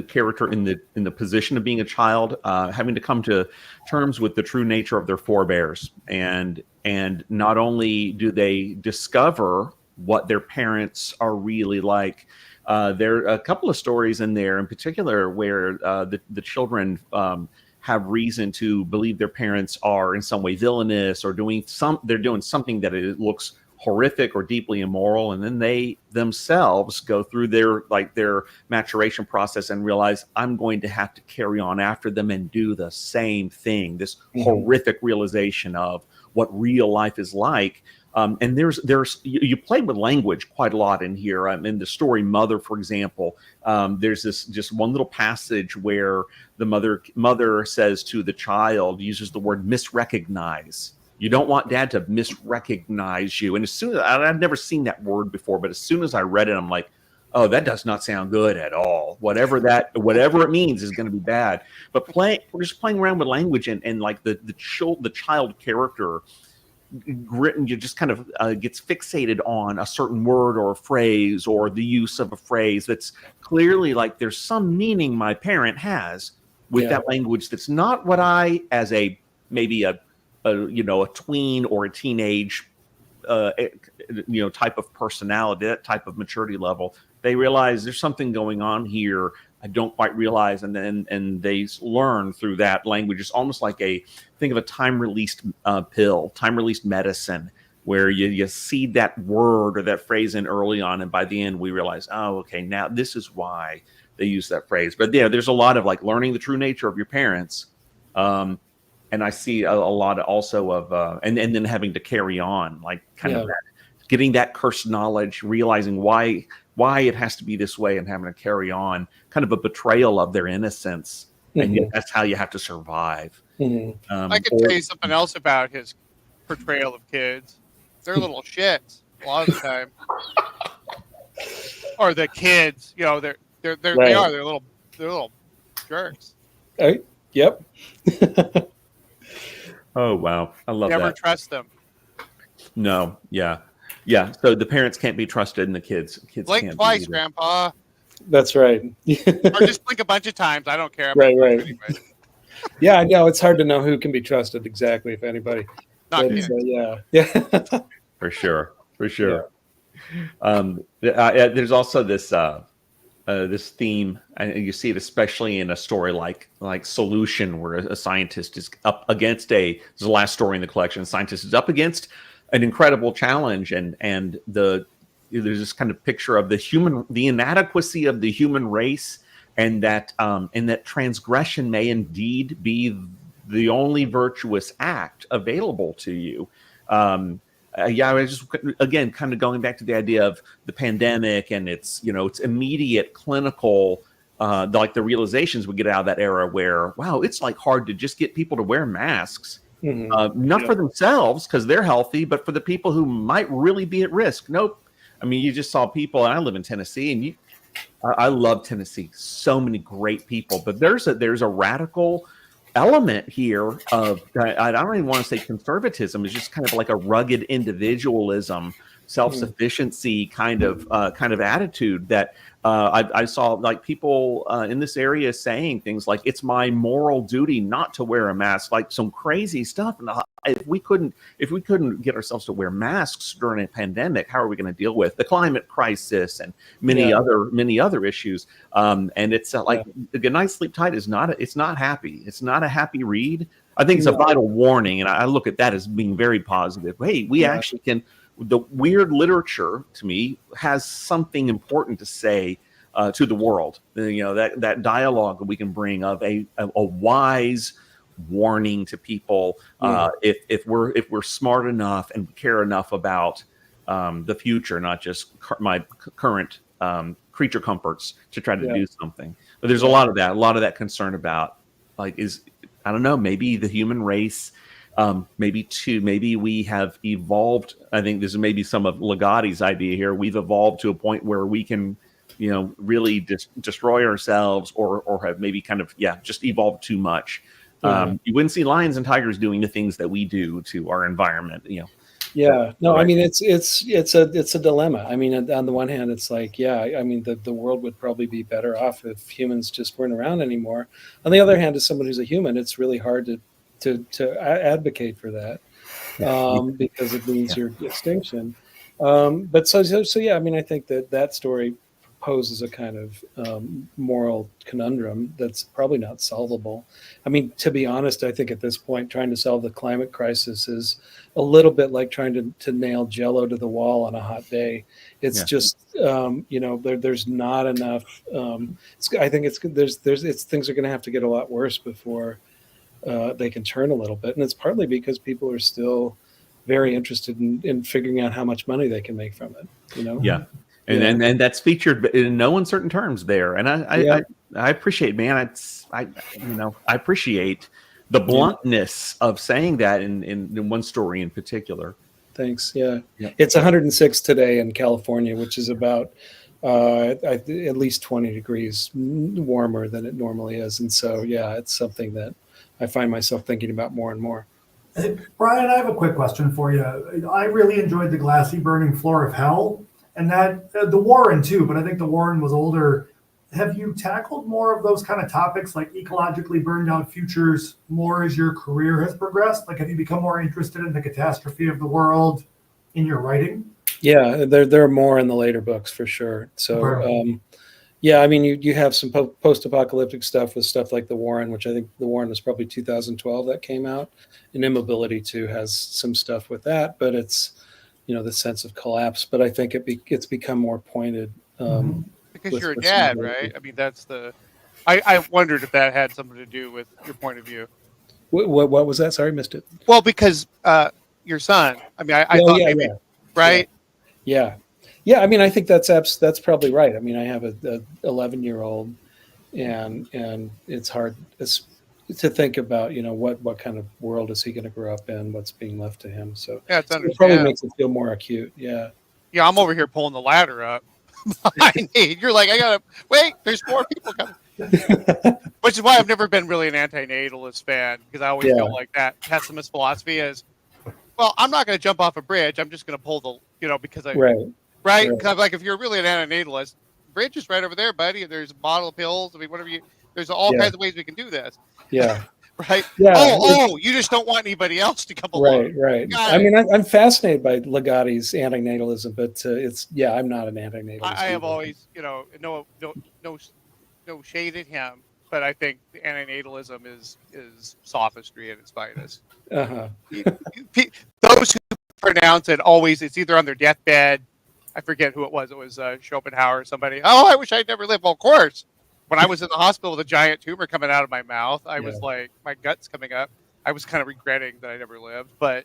character in the position of being a child, having to come to terms with the true nature of their forebears, and not only do they discover what their parents are really like. There are a couple of stories in there, in particular, where the children have reason to believe their parents are in some way villainous, or they're doing something that it looks horrific or deeply immoral, and then they themselves go through their maturation process and realize, I'm going to have to carry on after them and do the same thing. This horrific realization of what real life is like. And you play with language quite a lot in here. In the story Mother, for example, there's this just one little passage where the mother says to the child, uses the word misrecognize. You don't want dad to misrecognize you. And as soon as I've never seen that word before, but as soon as I read it, I'm like, oh, that does not sound good at all. Whatever it means is going to be bad. But we're just playing around with language, and like the child character, you just kind of gets fixated on a certain word or a phrase, or the use of a phrase that's clearly like there's some meaning my parent has with that language that's not what I, as maybe a tween or a teenage type of personality, that type of maturity level, they realize there's something going on here I don't quite realize, and they learn through that language. It's almost like think of a time-released pill, time-released medicine, where you seed that word or that phrase in early on, and by the end we realize, oh, okay, now this is why they use that phrase. But there's a lot of like learning the true nature of your parents, and I see a lot also of and then having to carry on, like kind of that, getting that cursed knowledge, realizing why why it has to be this way and having to carry on, kind of a betrayal of their innocence. And yet that's how you have to survive. I can tell you something else about his portrayal of kids. They're little shits a lot of the time. Or the kids, you know, they're little jerks. Yep. Oh wow, I love that. Never trust them. No, yeah. So the parents can't be trusted, and the kids Blink can't twice, be either. Grandpa. That's right. Or just blink a bunch of times. I don't care. Right. Anyway. Yeah, I know. It's hard to know who can be trusted exactly, if anybody. Not But, kidding. yeah. For sure. There's also this this theme, and you see it especially in a story like Solution, where a scientist is up against there's the last story in the collection. A scientist is up against an incredible challenge, and there's this kind of picture of the inadequacy of the human race, and that transgression may indeed be the only virtuous act available to you. I was just, again, kind of going back to the idea of the pandemic and its immediate clinical, like the realizations we get out of that era where, wow, it's like hard to just get people to wear masks, not for themselves because they're healthy, but for the people who might really be at risk. Nope. I mean, you just saw people, and I live in Tennessee, and I love Tennessee. So many great people, but there's a radical element here of, I don't even want to say conservatism. It's just kind of like a rugged individualism, self-sufficiency kind of attitude that I saw, like, people in this area saying things like, it's my moral duty not to wear a mask, like some crazy stuff. And if we couldn't get ourselves to wear masks during a pandemic, how are we going to deal with the climate crisis and many other issues? And it's like The Good Night Sleep Tight is it's not happy. It's not a happy read. I think it's a vital warning, and I look at that as being very positive. Hey, we actually can. The weird literature, to me, has something important to say to the world. That dialogue that we can bring of a wise warning to people, if we're smart enough and care enough about the future, not just my current creature comforts, to try to do something. But there's a lot of that concern about, like, I don't know, maybe the human race. Maybe we have evolved. I think this is maybe some of Ligotti's idea here. We've evolved to a point where we can, really destroy ourselves, or have maybe kind of, just evolved too much. You wouldn't see lions and tigers doing the things that we do to our environment. Yeah, no, Right. I mean, it's a dilemma. I mean, on the one hand, it's like, I mean, the world would probably be better off if humans just weren't around anymore. On the other hand, as someone who's a human, it's really hard to advocate for that, because it means your extinction. But so I mean, I think that story poses a kind of moral conundrum that's probably not solvable. I mean, to be honest, I think at this point, trying to solve the climate crisis is a little bit like trying to nail Jell-O to the wall on a hot day. It's just, there's not enough. I think things are going to have to get a lot worse before they can turn a little bit. And it's partly because people are still very interested in figuring out how much money they can make from it, Yeah. And that's featured in no uncertain terms there. And I appreciate, man. I appreciate the bluntness of saying that in one story in particular. Thanks. Yeah. It's 106 today in California, which is about at least 20 degrees warmer than it normally is. And so, it's something that I find myself thinking about more and more. Hey, Brian, I have a quick question for you. I really enjoyed the glassy burning floor of hell, and that the Warren too, but I think the Warren was older. Have you tackled more of those kind of topics, like ecologically burned out futures, more as your career has progressed? Like, have you become more interested in the catastrophe of the world in your writing? Yeah, there are more in the later books for sure. So, I mean, you have some post-apocalyptic stuff with stuff like the Warren, which I think the Warren was probably 2012 that came out. And Immobility too has some stuff with that, but it's, the sense of collapse. But I think it's become more pointed. Because you're a dad, right? I mean, that's I wondered if that had something to do with your point of view. What was that? Sorry, missed it. Well, because your son. I mean, I thought maybe, right? Yeah. Yeah, I mean, I think that's probably right. I mean, I have a 11-year-old, and it's hard to think about, what kind of world is he going to grow up in, what's being left to him. So, Yeah, it's it probably understandable. makes it feel more acute. Yeah. Yeah, I'm over here pulling the ladder up behind me. You're like, I gotta wait. There's more people coming. Which is why I've never been really an anti-natalist fan, because I always feel like that pessimist philosophy is, well, I'm not going to jump off a bridge. I'm just going to pull the, because right. Because I'm like, if you're really an anti-natalist, bridge is right over there, buddy. And there's a bottle of pills. I mean, there's all kinds of ways we can do this. Yeah. Right. Yeah. Oh, you just don't want anybody else to come along. Right. I mean, I'm fascinated by Ligotti's anti-natalism, but I'm not an anti-natalist. I have always, no shade at him, but I think the anti-natalism is sophistry at its finest. Those who pronounce it always, it's either on their deathbed. I forget who it was. It was Schopenhauer or somebody. Oh, I wish I'd never lived. Well, of course. When I was in the hospital with a giant tumor coming out of my mouth, I was like, my gut's coming up. I was kind of regretting that I never lived. But,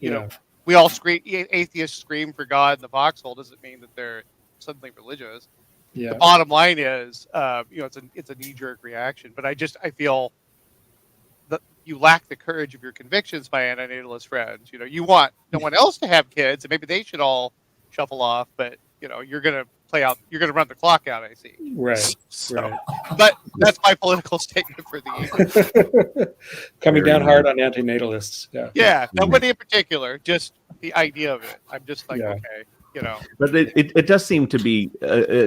we all scream, atheists scream for God in the foxhole. Doesn't mean that they're suddenly religious. Yeah. The bottom line is, it's a knee-jerk reaction. But I feel that you lack the courage of your convictions, my anti-natalist friends. You want no one else to have kids, and maybe they should all shuffle off. But you're gonna you're gonna run the clock out. I see. Right. But that's my political statement for the evening. Coming down hard on anti-natalists. Yeah. Nobody in particular. Just the idea of it. I'm just like, okay. But it does seem to be,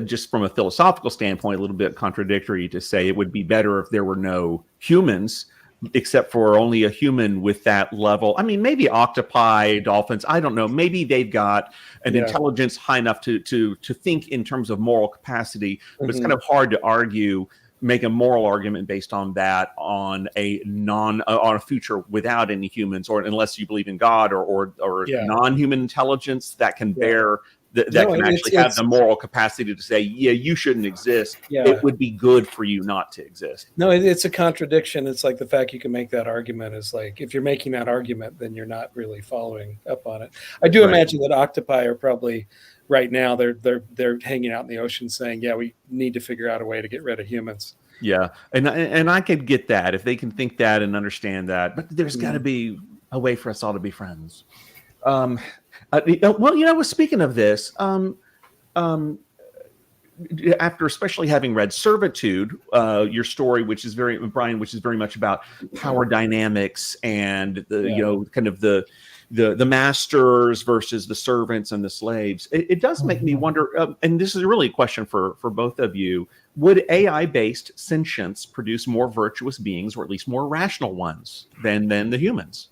just from a philosophical standpoint, a little bit contradictory to say it would be better if there were no humans, except for only a human with that level. I mean, maybe octopi, dolphins, I don't know. Maybe they've got an intelligence high enough to think in terms of moral capacity, but it's kind of hard to make a moral argument based on that on a future without any humans, or unless you believe in God or non-human intelligence that can bear that can actually have the moral capacity to say, you shouldn't exist. It would be good for you not to exist. No, it's a contradiction. It's like the fact you can make that argument is like, if you're making that argument, then you're not really following up on it. I do imagine that octopi are probably right now they're hanging out in the ocean saying, we need to figure out a way to get rid of humans. Yeah, and I could get that if they can think that and understand that, but there's got to be a way for us all to be friends. Well, speaking of this, after especially having read Servitude, your story, which is very much about power dynamics and the kind of the masters versus the servants and the slaves, it does make me wonder, and this is really a question for both of you: would AI-based sentience produce more virtuous beings, or at least more rational ones, than the humans?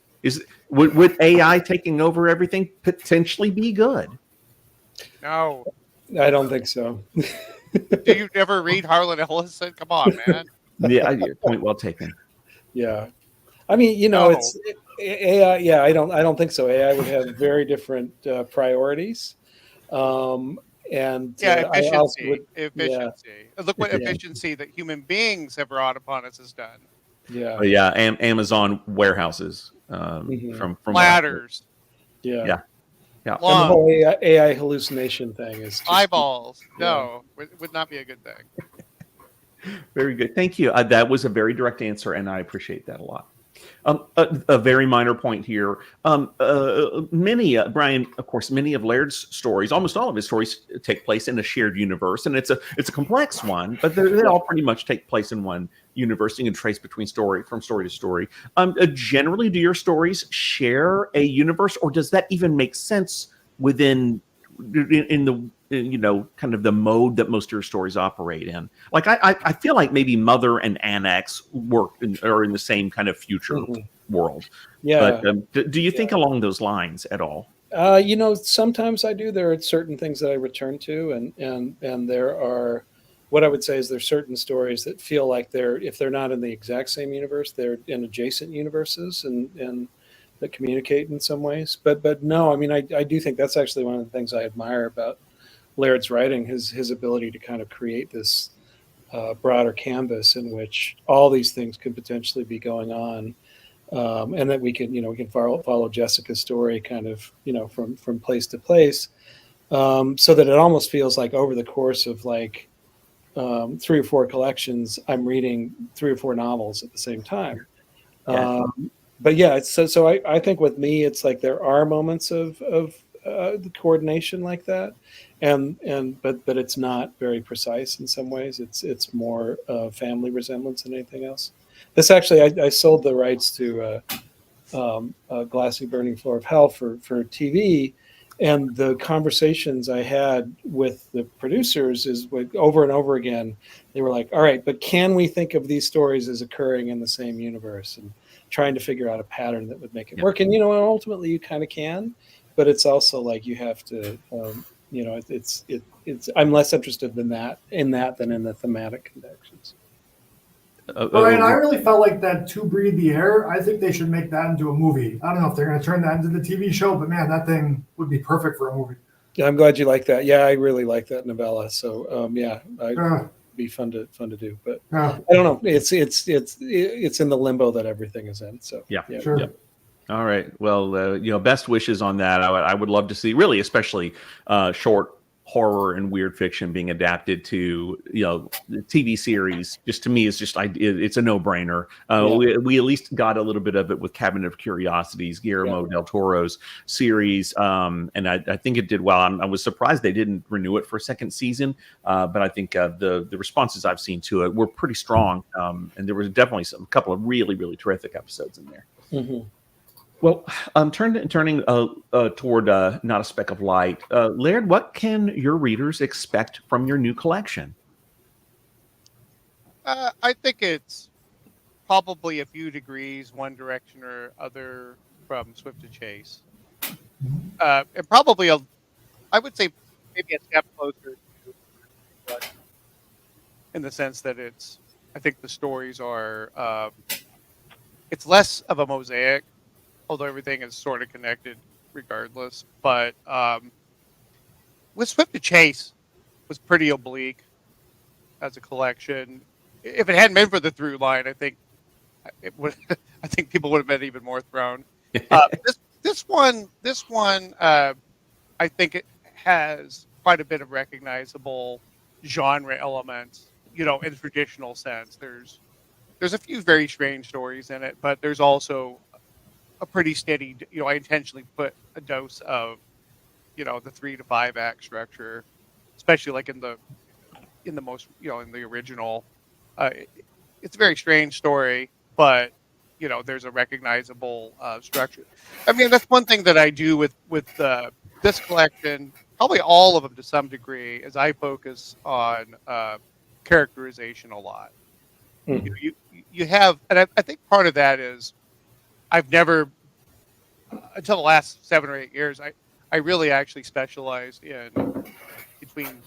Would AI taking over everything potentially be good? No, I don't think so. Do you ever read Harlan Ellison? Come on, man. Yeah, point well taken. Yeah, I mean, it's AI. Yeah, I don't think so. AI would have very different priorities, and efficiency. Look what efficiency that human beings have brought upon us has done. Amazon warehouses from ladders. Yeah. And the whole AI hallucination thing is eyeballs. No, would not be a good thing. Very good. Thank you. That was a very direct answer, and I appreciate that a lot. A very minor point here. Brian, of course, many of Laird's stories, almost all of his stories, take place in a shared universe, and it's a complex one, but they all pretty much take place in one universe. You can trace from story to story. Generally, do your stories share a universe, or does that even make sense in the kind of the mode that most of your stories operate in? Like I feel like maybe Mother and Annex are in the same kind of future world. Yeah. But do you think along those lines at all? Sometimes I do. There are certain things that I return to, and there are, what I would say is there's certain stories that feel like if they're not in the exact same universe, they're in adjacent universes and that communicate in some ways. But no, I mean, I do think that's actually one of the things I admire about Laird's writing, his ability to kind of create this broader canvas in which all these things could potentially be going on, and that we can follow Jessica's story kind of from place to place. so that it almost feels like over the course of like 3 or 4 collections, I'm reading 3 or 4 novels at the same time. Yeah. But yeah, so I think with me, it's like there are moments of the coordination like that, but it's not very precise in some ways. It's more family resemblance than anything else. This actually, I sold the rights to a Glassy Burning Floor of Hell for TV, and the conversations I had with the producers is over and over again. They were like, "All right, but can we think of these stories as occurring in the same universe?" And trying to figure out a pattern that would make it work. And ultimately you kind of can, but it's also like you have to, it's I'm less interested in that than in the thematic connections. Brian, I really felt like that To Breathe the Air. I think they should make that into a movie. I don't know if they're going to turn that into the TV show, but man, that thing would be perfect for a movie. Yeah, I'm glad you like that. Yeah, I really like that novella. So it'd be fun to do. But I don't know. It's in the limbo that everything is in. So yeah. Sure. Yeah. All right. Well, best wishes on that. I would love to see, really, especially short horror and weird fiction being adapted to the TV series. Just to me, it's a no-brainer. We at least got a little bit of it with Cabinet of Curiosities, Guillermo del Toro's series, and I think it did well. I was surprised they didn't renew it for a second season, but I think the responses I've seen to it were pretty strong, and there was definitely a couple of really, really terrific episodes in there. Mm-hmm. Well, turning toward Not a Speck of Light, Laird, what can your readers expect from your new collection? I think it's probably a few degrees one direction or other from Swift to Chase, and probably I would say maybe a step closer to, in the sense that I think the stories are it's less of a mosaic, although everything is sort of connected regardless. But with Swift to Chase was pretty oblique as a collection. If it hadn't been for the through line, I think it would. I think people would have been even more thrown. This one, I think it has quite a bit of recognizable genre elements. In the traditional sense, there's a few very strange stories in it, but there's also a pretty steady, I intentionally put a dose of, the 3 to 5 act structure, especially like in the most, in the original. It's a very strange story, but there's a recognizable structure. I mean, that's one thing that I do with this collection, probably all of them to some degree, is I focus on characterization a lot. Mm-hmm. You have, and I think part of that is I've never, until the last 7 or 8 years, I really actually specialized in between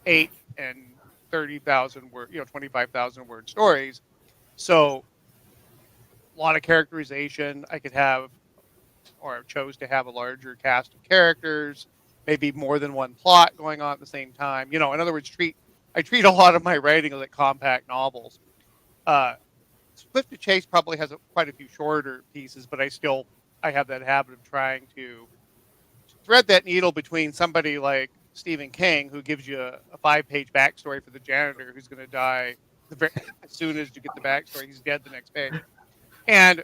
8 and 30,000 word, 25,000 word stories. So a lot of characterization. I could have, or chose to have, a larger cast of characters, maybe more than one plot going on at the same time. In other words, I treat a lot of my writing like compact novels. Swift to Chase probably has quite a few shorter pieces, but I have that habit of trying to thread that needle between somebody like Stephen King, who gives you a 5-page backstory for the janitor who's going to die as soon as you get the backstory, he's dead the next page, and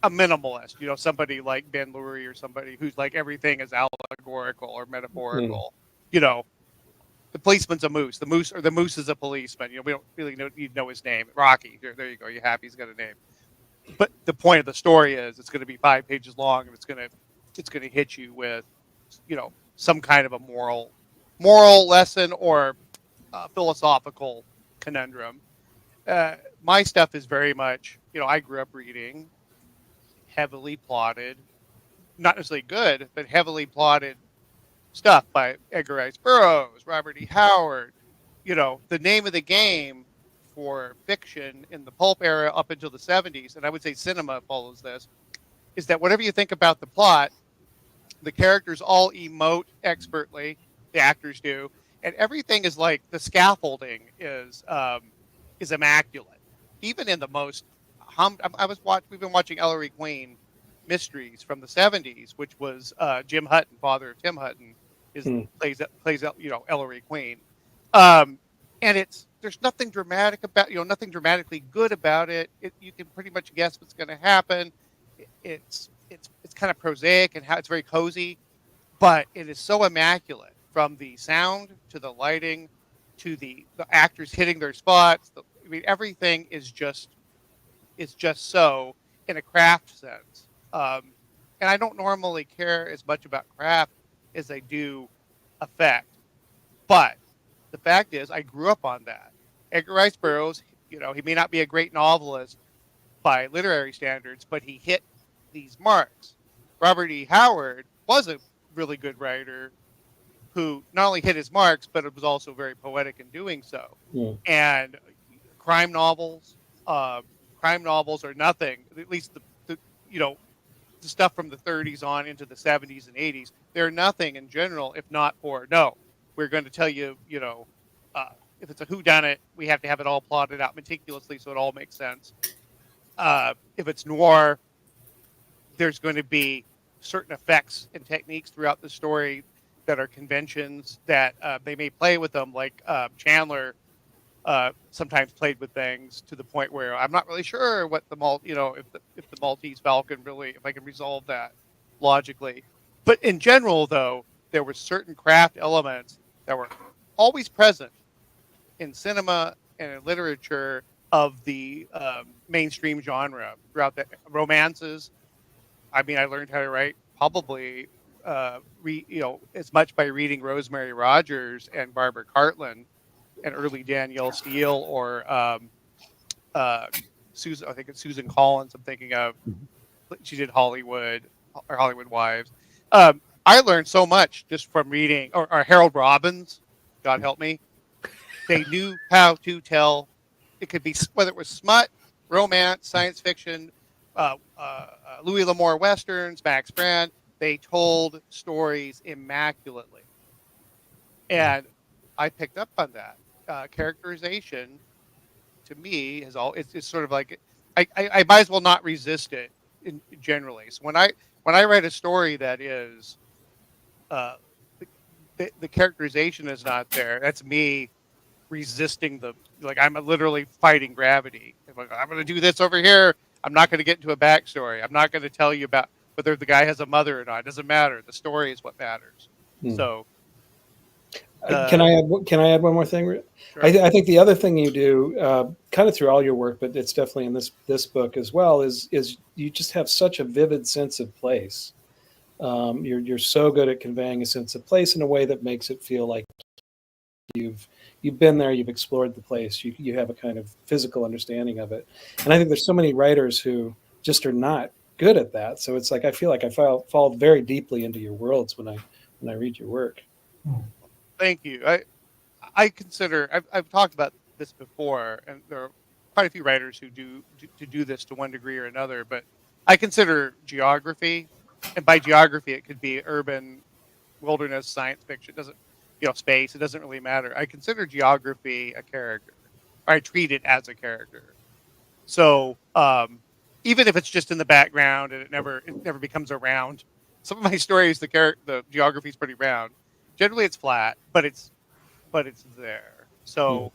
a minimalist, somebody like Ben Lurie, or somebody who's like everything is allegorical or metaphorical. The policeman's a moose. The moose is a policeman. We don't really know his name. Rocky. There you go. You're happy he's got a name. But the point of the story is it's going to be 5 pages long, and it's going to hit you with, some kind of a moral lesson or philosophical conundrum. My stuff is very much, I grew up reading heavily plotted, not necessarily good, but heavily plotted stuff by Edgar Rice Burroughs, Robert E. Howard. The name of the game for fiction in the pulp era up until the 70s, and I would say cinema follows this, is that whatever you think about the plot, the characters all emote expertly, the actors do, and everything is like the scaffolding is immaculate. Even in the most we've been watching Ellery Queen mysteries from the 70s, which was Jim Hutton, father of Tim Hutton, plays out Ellery Queen, and there's nothing dramatic about nothing dramatically good about it. You can pretty much guess what's going to happen. It's kind of prosaic and how it's very cozy, but it is so immaculate from the sound to the lighting to the actors hitting their spots. I mean, everything is just so in a craft sense. And I don't normally care as much about craft as I do effect. But the fact is, I grew up on that. Edgar Rice Burroughs, he may not be a great novelist by literary standards, but he hit these marks. Robert E. Howard was a really good writer who not only hit his marks, but it was also very poetic in doing so. Yeah. And crime novels are nothing. At least the stuff from the 30s on into the 70s and 80s, they're nothing in general, if not for we're going to tell you, if it's a whodunit, we have to have it all plotted out meticulously so it all makes sense. If it's noir, there's going to be certain effects and techniques throughout the story that are conventions that they may play with them, like Chandler sometimes played with things to the point where I'm not really sure what if the Maltese Falcon if I can resolve that logically. But in general, though, there were certain craft elements that were always present in cinema and in literature of the mainstream genre throughout the romances. I mean, I learned how to write probably as much by reading Rosemary Rogers and Barbara Cartland and early Danielle Steele or Susan. I think it's Susan Collins. I'm thinking of. She did Hollywood or Hollywood Wives. I learned so much just from reading or Harold Robbins. God help me. They knew how to tell. It could be whether it was smut, romance, science fiction, Louis L'Amour westerns, Max Brand. They told stories immaculately, and I picked up on that. Characterization, to me, it's sort of like I might as well not resist it generally. So when I write a story that is the characterization is not there, that's me resisting I'm literally fighting gravity. I'm going to do this over here. I'm not going to get into a backstory. I'm not going to tell you about whether the guy has a mother or not. It doesn't matter. The story is what matters. So, can I add one more thing? Sure. I think the other thing you do, kind of through all your work, but it's definitely in this book as well, is you just have such a vivid sense of place. You're so good at conveying a sense of place in a way that makes it feel like you've been there, you've explored the place, you have a kind of physical understanding of it. And I think there's so many writers who just are not good at that. So it's like I feel like I fall very deeply into your worlds when I read your work. Thank you. I consider I've talked about this before, and there are quite a few writers who do this to one degree or another. But I consider geography, and by geography it could be urban, wilderness, science fiction. It doesn't, space. It doesn't really matter. I consider geography a character. I treat it as a character. So even if it's just in the background and it never becomes around. Some of my stories, the geography is pretty round. Generally, it's flat, but it's there. So,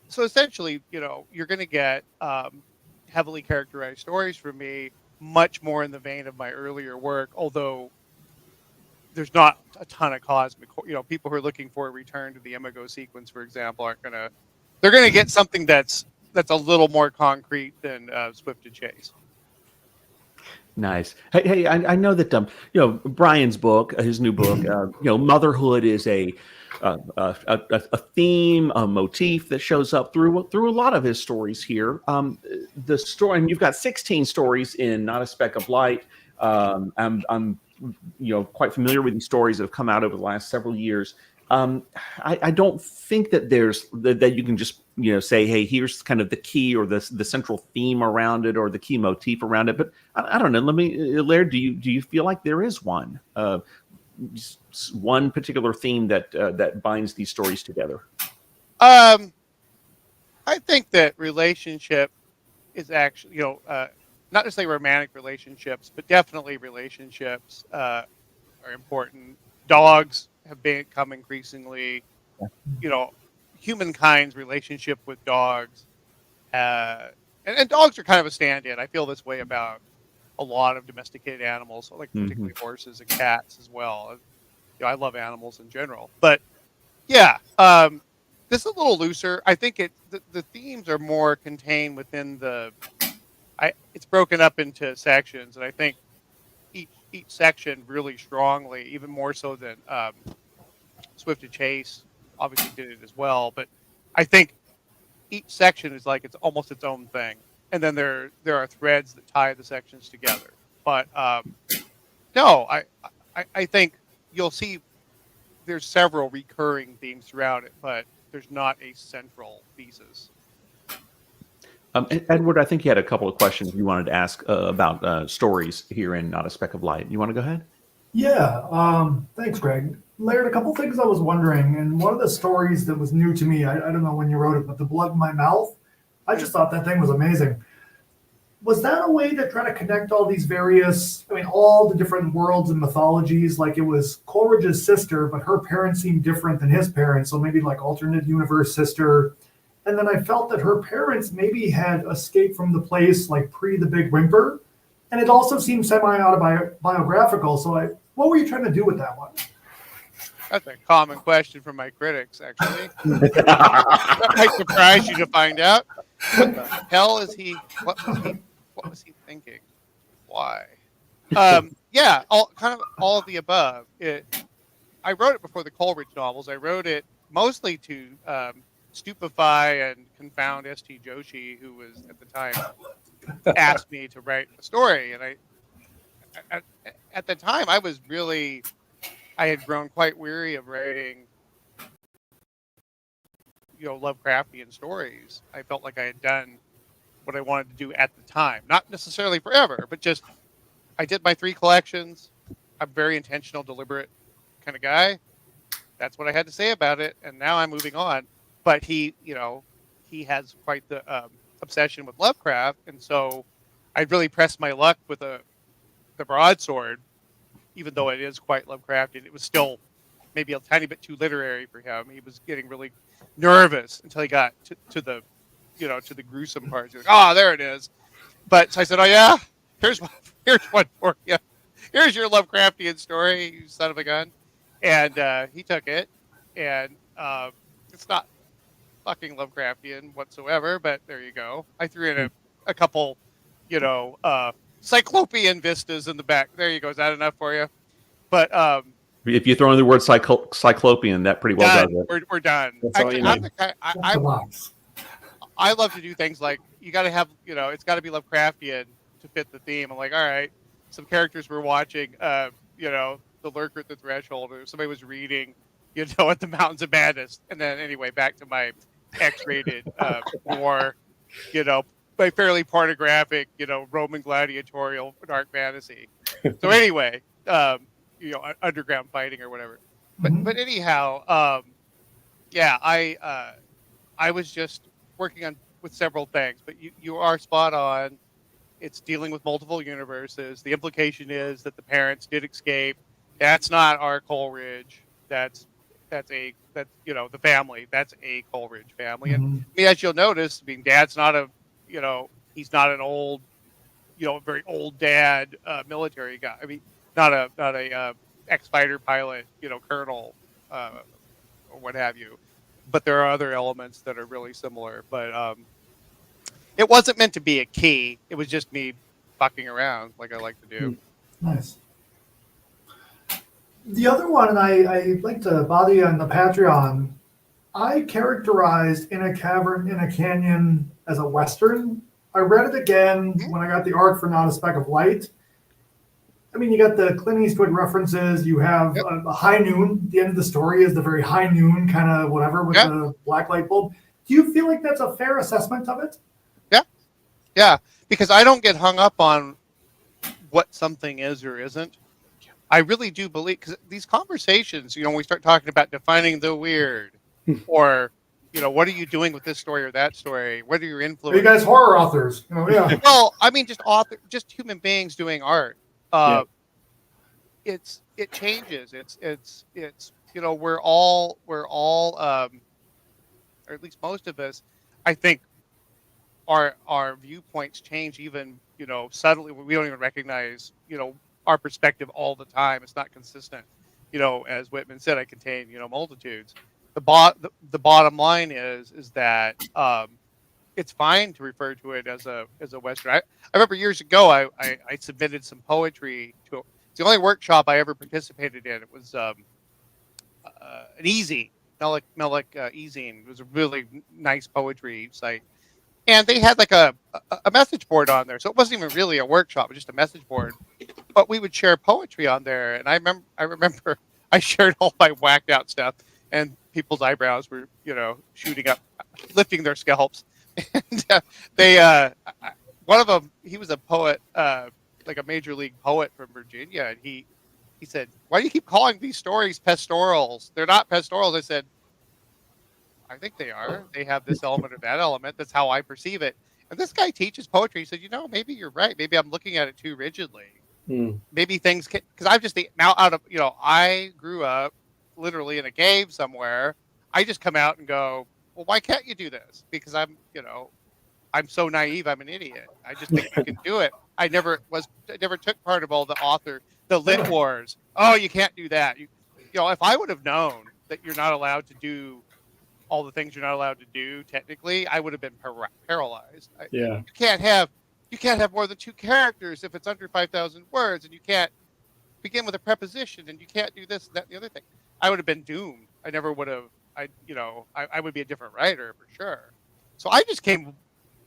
so essentially, you're going to get heavily characterized stories from me, much more in the vein of my earlier work. Although there's not a ton of cosmic, people who are looking for a return to the Imago sequence, for example, they're going to get something that's a little more concrete than Swift and Chase. Nice. Hey, I know that Brian's book, his new book, motherhood is a theme, a motif that shows up through a lot of his stories here. The story, and you've got 16 stories in Not a Speck of Light. I'm quite familiar with these stories that have come out over the last several years. I don't think that that you can just say, hey, here's kind of the key or the central theme around it or the key motif around it. But I don't know. Laird, do you feel like there is one particular theme that binds these stories together? I think that relationship is actually not necessarily romantic relationships, but definitely relationships are important. dogs have become increasingly, humankind's relationship with dogs. And dogs are kind of a stand-in. I feel this way about a lot of domesticated animals, like particularly horses and cats as well. I love animals in general, but yeah, this is a little looser. I think the themes are more contained within it's broken up into sections, and I think each section really strongly, even more so than Swift and Chase obviously did it as well. But I think each section is like it's almost its own thing, and then there are threads that tie the sections together. But no, I think you'll see there's several recurring themes throughout it, but there's not a central thesis. Edward, I think you had a couple of questions you wanted to ask about stories here in Not a Speck of Light. You want to go ahead? Yeah, thanks, Greg. Laird, a couple things I was wondering, and one of the stories that was new to me, I don't know when you wrote it, but The Blood in My Mouth, I just thought that thing was amazing. Was that a way to try to connect all these various, all the different worlds and mythologies? Like it was Coleridge's sister, but her parents seemed different than his parents, so maybe like alternate universe sister. And then I felt that her parents maybe had escaped from the place like pre the Big Whimper. And it also seemed semi-autobiographical. So what were you trying to do with that one? That's a common question from my critics, actually. That might surprise you to find out. What the hell is he? What was he thinking? Why? Yeah, all of the above. I wrote it before the Coleridge novels. I wrote it mostly to stupefy and confound S.T. Joshi, who was at the time asked me to write a story, and at the time I had grown quite weary of writing, Lovecraftian stories. I felt like I had done what I wanted to do at the time, not necessarily forever, but just I did my 3 collections. I'm a very intentional, deliberate kind of guy. That's what I had to say about it, and now I'm moving on. But he has quite the obsession with Lovecraft, and so I really pressed my luck with the broadsword, even though it is quite Lovecraftian. It was still maybe a tiny bit too literary for him. He was getting really nervous until he got to the gruesome parts. He was like, there it is. But so I said, oh yeah, here's one for you. Here's your Lovecraftian story, you son of a gun. And he took it, and it's not fucking Lovecraftian whatsoever, but there you go. I threw in a couple, cyclopean vistas in the back. There you go. Is that enough for you? But if you throw in the word cyclopean, that pretty well does it. We're done. Actually, I love to do things like you got to have, it's got to be Lovecraftian to fit the theme. I'm like, all right, some characters were watching, The Lurker at the Threshold, or somebody was reading, at the Mountains of Madness, and then anyway, back to my X-rated, more, my fairly pornographic, Roman gladiatorial dark fantasy. So anyway, underground fighting or whatever. But anyhow, yeah, I was just working with several things, but you are spot on. It's dealing with multiple universes. The implication is that the parents did escape. That's not our Coleridge. That's the family. That's a Coleridge family. And as you'll notice, Dad's not he's not an old, very old dad, military guy. Not a ex-fighter pilot, colonel, or what have you. But there are other elements that are really similar. But it wasn't meant to be a key. It was just me fucking around like I like to do. Nice. The other one, and I like to bother you on the Patreon, I characterized In a Cavern in a Canyon as a Western. I read it again when I got the art for Not a Speck of Light. You got the Clint Eastwood references. You have a high noon. The end of the story is the very high noon kind of whatever with the black light bulb. Do you feel like that's a fair assessment of it? Yeah, because I don't get hung up on what something is or isn't. I really do believe, because these conversations, we start talking about defining the weird, or, what are you doing with this story or that story? What are your influences? Are you guys horror authors? Yeah. Well, just human beings doing art. it changes. It's you know, we're all or at least most of us, I think our viewpoints change, even, you know, subtly. We don't even recognize, you know, our perspective all the time. It's not consistent. You know, as Whitman said, I contain, you know, multitudes. The bottom line is that it's fine to refer to it as a Western. I remember years ago I submitted some poetry to it's the only workshop I ever participated in. It was an easy Melick Easing. It was a really nice poetry site, and they had like a message board on there, so it wasn't even really a workshop, it was just a message board. But we would share poetry on there, and I remember I shared all my whacked out stuff, and people's eyebrows were, you know, shooting up, lifting their scalps. And one of them, he was a poet, like a major league poet from Virginia, and he said, "Why do you keep calling these stories pastorals? They're not pastorals." I said, "I think they are. They have this element or that element. That's how I perceive it." And this guy teaches poetry. He said, "You know, maybe you're right. Maybe I'm looking at it too rigidly. Maybe things can," because I'm just now out of, you know, I grew up literally in a cave somewhere. I just come out and go, well, why can't you do this? Because I'm, you know, I'm so naive. I'm an idiot. I just think you can do it. I never took part of all the lit wars. Oh, you can't do that. You know, if I would have known that you're not allowed to do all the things you're not allowed to do, technically, I would have been paralyzed. Yeah. You can't have more than 2 characters if it's under 5,000 words, and you can't begin with a preposition, and you can't do this, that, and the other thing. I would have been doomed. I never would have. I would be a different writer for sure. So I just came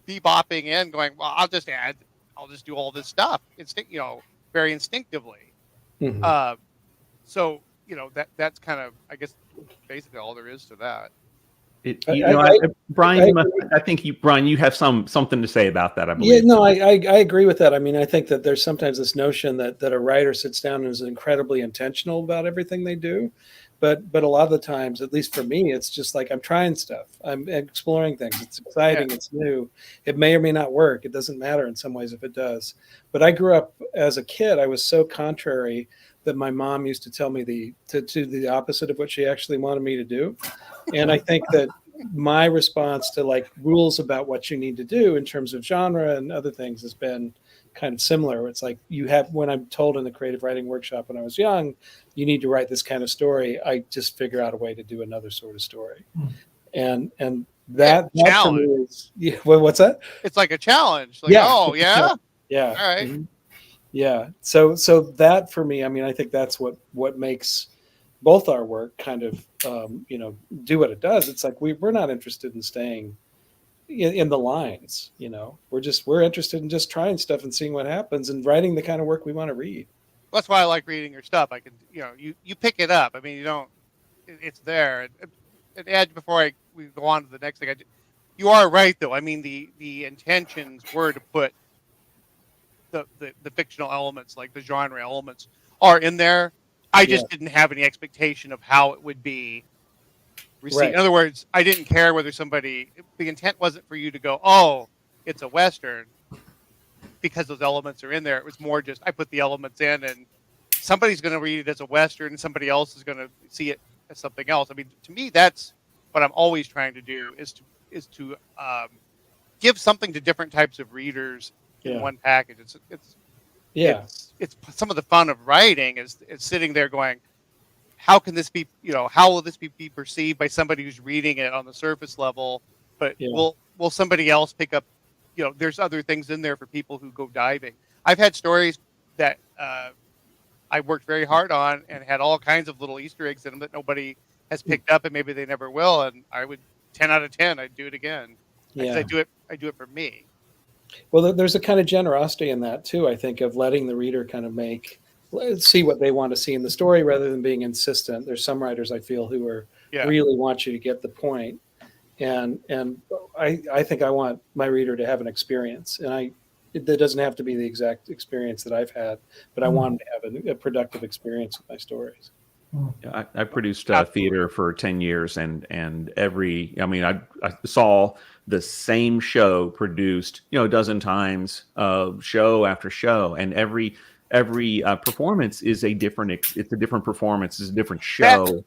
bebopping in, going, well, I'll just do all this stuff, very instinctively. Mm-hmm. So, you know, that's kind of, I guess, basically all there is to that. Brian, Brian, you have something to say about that, I believe. Yeah, no, I agree with that. I mean, I think that there's sometimes this notion that a writer sits down and is incredibly intentional about everything they do. But a lot of the times, at least for me, it's just like I'm trying stuff. I'm exploring things. It's exciting. Yeah. It's new. It may or may not work. It doesn't matter in some ways if it does. But I grew up as a kid. I was so contrary that my mom used to tell me the opposite of what she actually wanted me to do. And I think that my response to like rules about what you need to do in terms of genre and other things has been kind of similar. It's like when I'm told in the creative writing workshop when I was young, you need to write this kind of story, I just figure out a way to do another sort of story. And that for me is, what's that? It's like a challenge. Like, oh yeah. Yeah. All right. Mm-hmm. Yeah. So that for me, I mean, I think that's what makes both our work kind of, do what it does. It's like, we're not interested in staying in the lines, you know, we're interested in just trying stuff and seeing what happens and writing the kind of work we want to read. That's why I like reading your stuff. I can, you pick it up. I mean, it's there. And Ed, before we go on to the next thing, you are right though. I mean, the intentions were to put the fictional elements, like the genre elements, are in there. I just didn't have any expectation of how it would be received. Right. In other words, I didn't care whether the intent wasn't for you to go, oh, it's a Western, because those elements are in there. It was more just, I put the elements in, and somebody's going to read it as a Western, and somebody else is going to see it as something else. I mean, to me, that's what I'm always trying to do, is to give something to different types of readers in one package. It's some of the fun of writing is sitting there going, how can this be, how will this be perceived by somebody who's reading it on the surface level? But will somebody else pick up, there's other things in there for people who go diving. I've had stories that I worked very hard on and had all kinds of little Easter eggs in them that nobody has picked up, and maybe they never will. And I would 10 out of 10, I'd do it again. Yeah. I do it for me. Well, there's a kind of generosity in that too, I think, of letting the reader kind of see what they want to see in the story rather than being insistent. There's some writers I feel who really want you to get the point. And I think I want my reader to have an experience, and that doesn't have to be the exact experience that I've had, but I want them to have a productive experience with my stories. Yeah, I produced theater for 10 years, and I saw the same show produced, a dozen times, show after show, and every performance is a different. It's a different performance. It's a different show.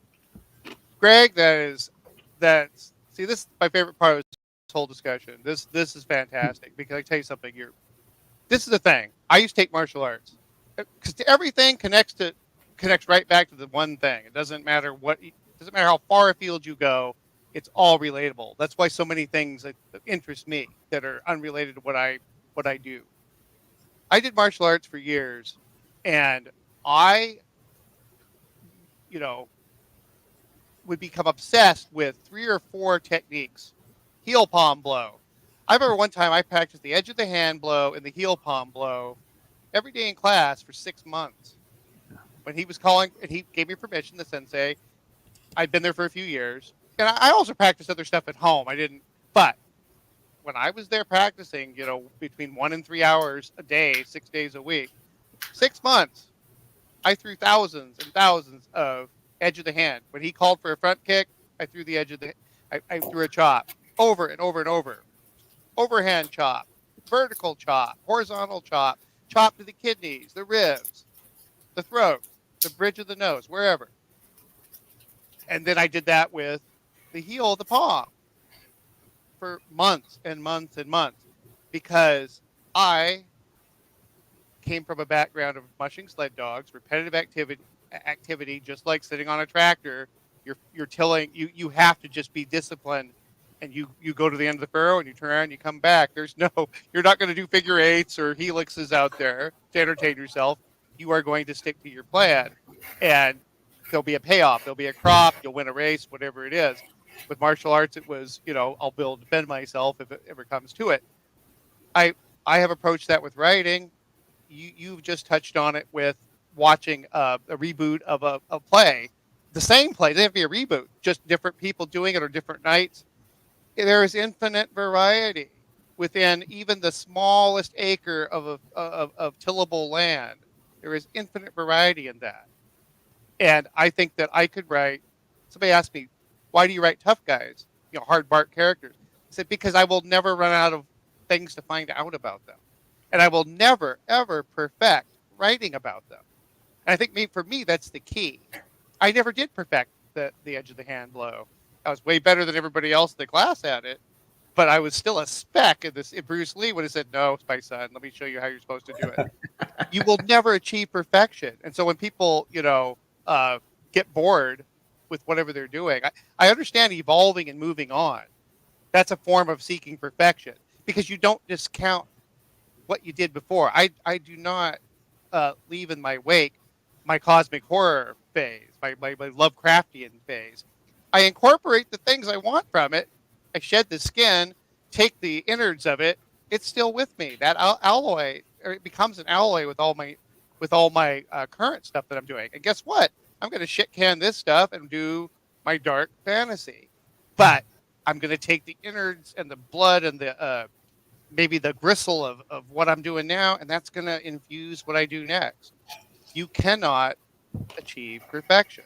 Greg, that's see, this is my favorite part of this whole discussion. This is fantastic because I tell you something. This is the thing. I used to take martial arts because everything connects right back to the one thing. It doesn't matter how far afield you go. It's all relatable. That's why so many things that interest me that are unrelated to what I do. I did martial arts for years, and I, would become obsessed with 3 or 4 techniques. Heel palm blow. I remember one time I practiced the edge of the hand blow and the heel palm blow every day in class for 6 months. When he was calling, and he gave me permission, the sensei. I'd been there for a few years. And I also practiced other stuff at home. But when I was there practicing, between 1 and 3 hours a day, 6 days a week, 6 months, I threw thousands and thousands of edge of the hand. When he called for a front kick, I threw the edge of I threw a chop over and over and over. Overhand chop, vertical chop, horizontal chop, chop to the kidneys, the ribs, the throat, the bridge of the nose, wherever. And then I did that with the heel of the palm for months and months and months because I came from a background of mushing sled dogs, repetitive activity, just like sitting on a tractor. You're tilling. You have to just be disciplined, and you go to the end of the furrow and you turn around and you come back. You're not going to do figure eights or helixes out there to entertain yourself. You are going to stick to your plan, and there'll be a payoff. There'll be a crop. You'll win a race, whatever it is. With martial arts, it was, I'll be able to defend myself if it ever comes to it. I have approached that with writing. You've just touched on it with watching a reboot of a play. The same play, they have to be a reboot, just different people doing it or different nights. There is infinite variety within even the smallest acre of tillable land. There is infinite variety in that. And I think that I could write, somebody asked me, why do you write tough guys, hard bark characters? I said, because I will never run out of things to find out about them. And I will never, ever perfect writing about them. And I think for me, that's the key. I never did perfect the edge of the hand blow. I was way better than everybody else in the class at it, but I was still a speck in this. Bruce Lee would have said, no, my son, let me show you how you're supposed to do it. You will never achieve perfection. And so when people, get bored with whatever they're doing, I understand evolving and moving on. That's a form of seeking perfection because you don't discount what you did before. I do not leave in my wake my cosmic horror phase, my Lovecraftian phase. I incorporate the things I want from it. I shed the skin, take the innards of it. It's still with me. That alloy, or it becomes an alloy with all my current stuff that I'm doing. And guess what? I'm going to shit can this stuff and do my dark fantasy. But I'm going to take the innards and the blood and the maybe the gristle of what I'm doing now, and that's going to infuse what I do next. You cannot achieve perfection.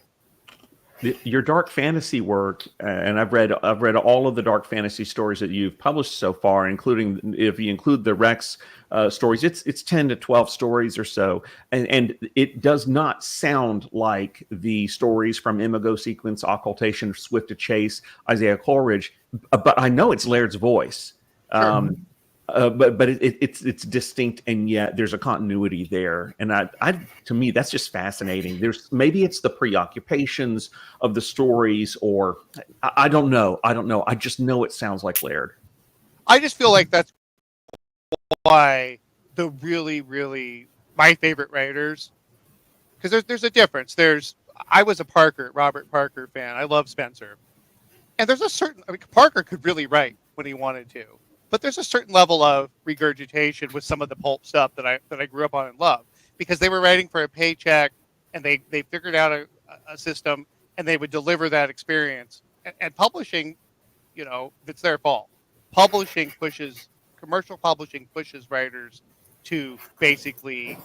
Your dark fantasy work, and I've read all of the dark fantasy stories that you've published so far, including if you include the Rex stories, it's 10 to 12 stories or so, and it does not sound like the stories from Imago Sequence, Occultation, Swift to Chase, Isaiah Coleridge, but I know it's Laird's voice. Sure. But it's distinct, and yet there's a continuity there, and I to me that's just fascinating. Maybe it's the preoccupations of the stories, or I don't know. I just know it sounds like Laird. I just feel like that's why the really, really my favorite writers, because there's a difference. I was a Robert Parker fan. I love Spencer, and there's a certain Parker could really write when he wanted to. But there's a certain level of regurgitation with some of the pulp stuff that I grew up on and love because they were writing for a paycheck and they figured out a system and they would deliver that experience. And publishing, it's their fault. Commercial publishing pushes writers to basically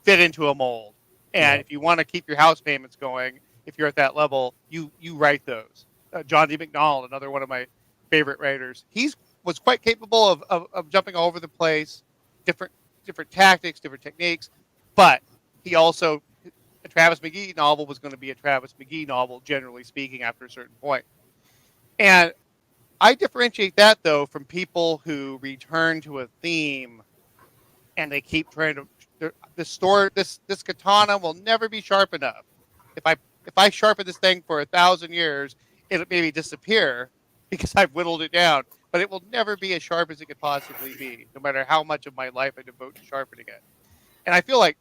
fit into a mold. And if you want to keep your house payments going, if you're at that level, you write those. John D. McDonald, another one of my favorite writers, was quite capable of jumping all over the place, different tactics, different techniques. But he also, a Travis McGee novel was going to be a Travis McGee novel, generally speaking, after a certain point. And I differentiate that, though, from people who return to a theme and they keep trying to. This katana will never be sharp enough. If I sharpen this thing for 1,000 years, it'll maybe disappear because I've whittled it down. But it will never be as sharp as it could possibly be, no matter how much of my life I devote to sharpening it. And I feel like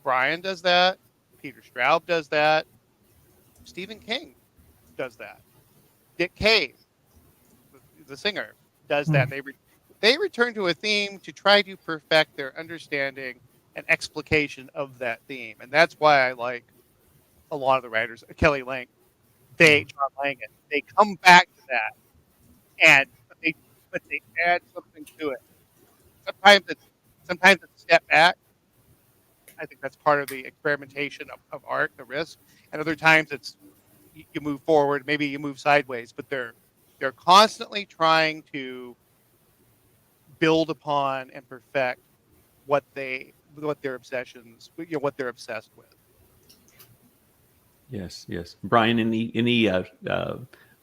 Brian does that. Peter Straub does that. Stephen King does that. Dick Cave, the singer, does that. They return to a theme to try to perfect their understanding and explication of that theme, and that's why I like a lot of the writers. Kelly Lang, John Langan, they come back to that, and but they add something to it. Sometimes it's a step back. I think that's part of the experimentation of art, the risk, and other times it's you move forward, maybe you move sideways, but they're constantly trying to build upon and perfect what their obsessions, what they're obsessed with. Yes. Brian, any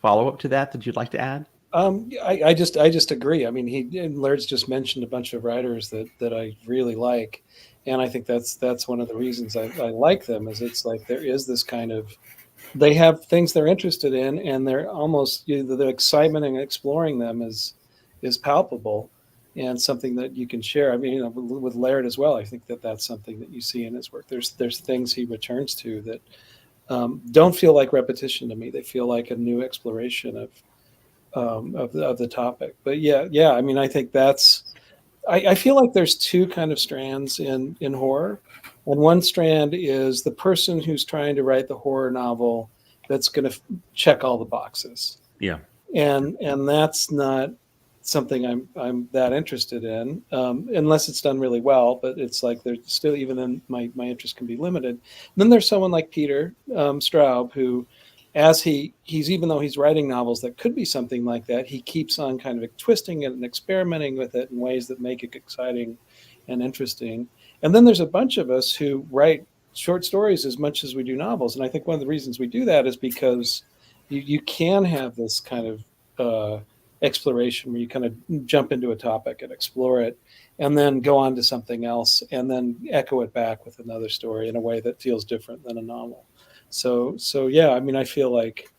follow up to that you'd like to add? I just agree. I mean, Laird's just mentioned a bunch of writers that I really like, and I think that's one of the reasons I like them. Is it's like there is this kind of, they have things they're interested in, and they're almost, the excitement in exploring them is palpable, and something that you can share. I mean, with Laird as well, I think that's something that you see in his work. There's things he returns to that don't feel like repetition to me. They feel like a new exploration of the topic. But yeah. I mean, I think I feel like there's two kind of strands in horror. And one strand is the person who's trying to write the horror novel that's going to check all the boxes. Yeah. And that's not something I'm that interested in, unless it's done really well. But it's like there's still, even then, my interest can be limited. And then there's someone like Peter Straub, who, as he's even though he's writing novels that could be something like that, he keeps on kind of twisting it and experimenting with it in ways that make it exciting and interesting. And then there's a bunch of us who write short stories as much as we do novels. And I think one of the reasons we do that is because you can have this kind of exploration where you kind of jump into a topic and explore it, and then go on to something else, and then echo it back with another story in a way that feels different than a novel. So yeah, I mean, I feel like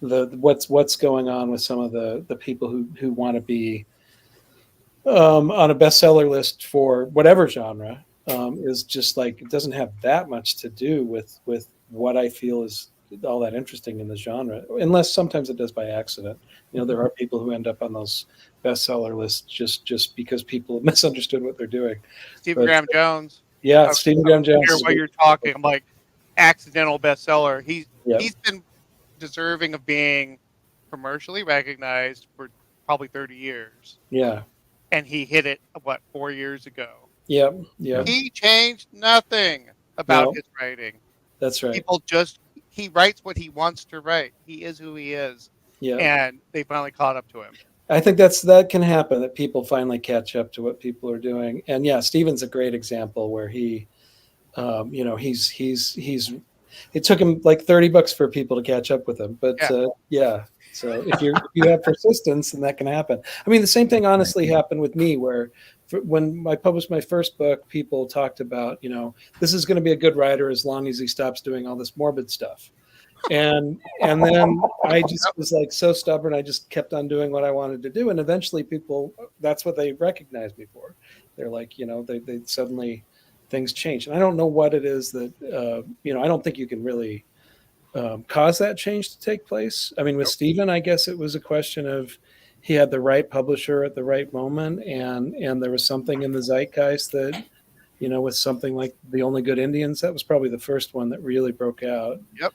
what's going on with some of the people who want to be on a bestseller list for whatever genre is just like, it doesn't have that much to do with what I feel is all that interesting in the genre, unless sometimes it does by accident. There are people who end up on those bestseller lists just because people have misunderstood what they're doing. Stephen Graham Jones. Yeah, Stephen Graham Jones. Hear what you're talking. I'm like, accidental bestseller. He's been deserving of being commercially recognized for probably 30 years. Yeah. And he hit it, 4 years ago? Yeah. He changed nothing about his writing. That's right. He writes what he wants to write. He is who he is. Yeah. And they finally caught up to him. I think that can happen, that people finally catch up to what people are doing. And yeah, Stephen's a great example where he, he's it took him like $30 for people to catch up with him. But yeah. So if you have persistence, then that can happen. I mean, the same thing honestly happened with me, where when I published my first book, people talked about, this is going to be a good writer as long as he stops doing all this morbid stuff. And then I just was like so stubborn. I just kept on doing what I wanted to do. And eventually people, that's what they recognized me for. They're like, they suddenly, things change. And I don't know what it is that, I don't think you can really cause that change to take place. I mean, with Stephen, I guess it was a question of, he had the right publisher at the right moment, and there was something in the zeitgeist that, with something like The Only Good Indians, that was probably the first one that really broke out. Yep.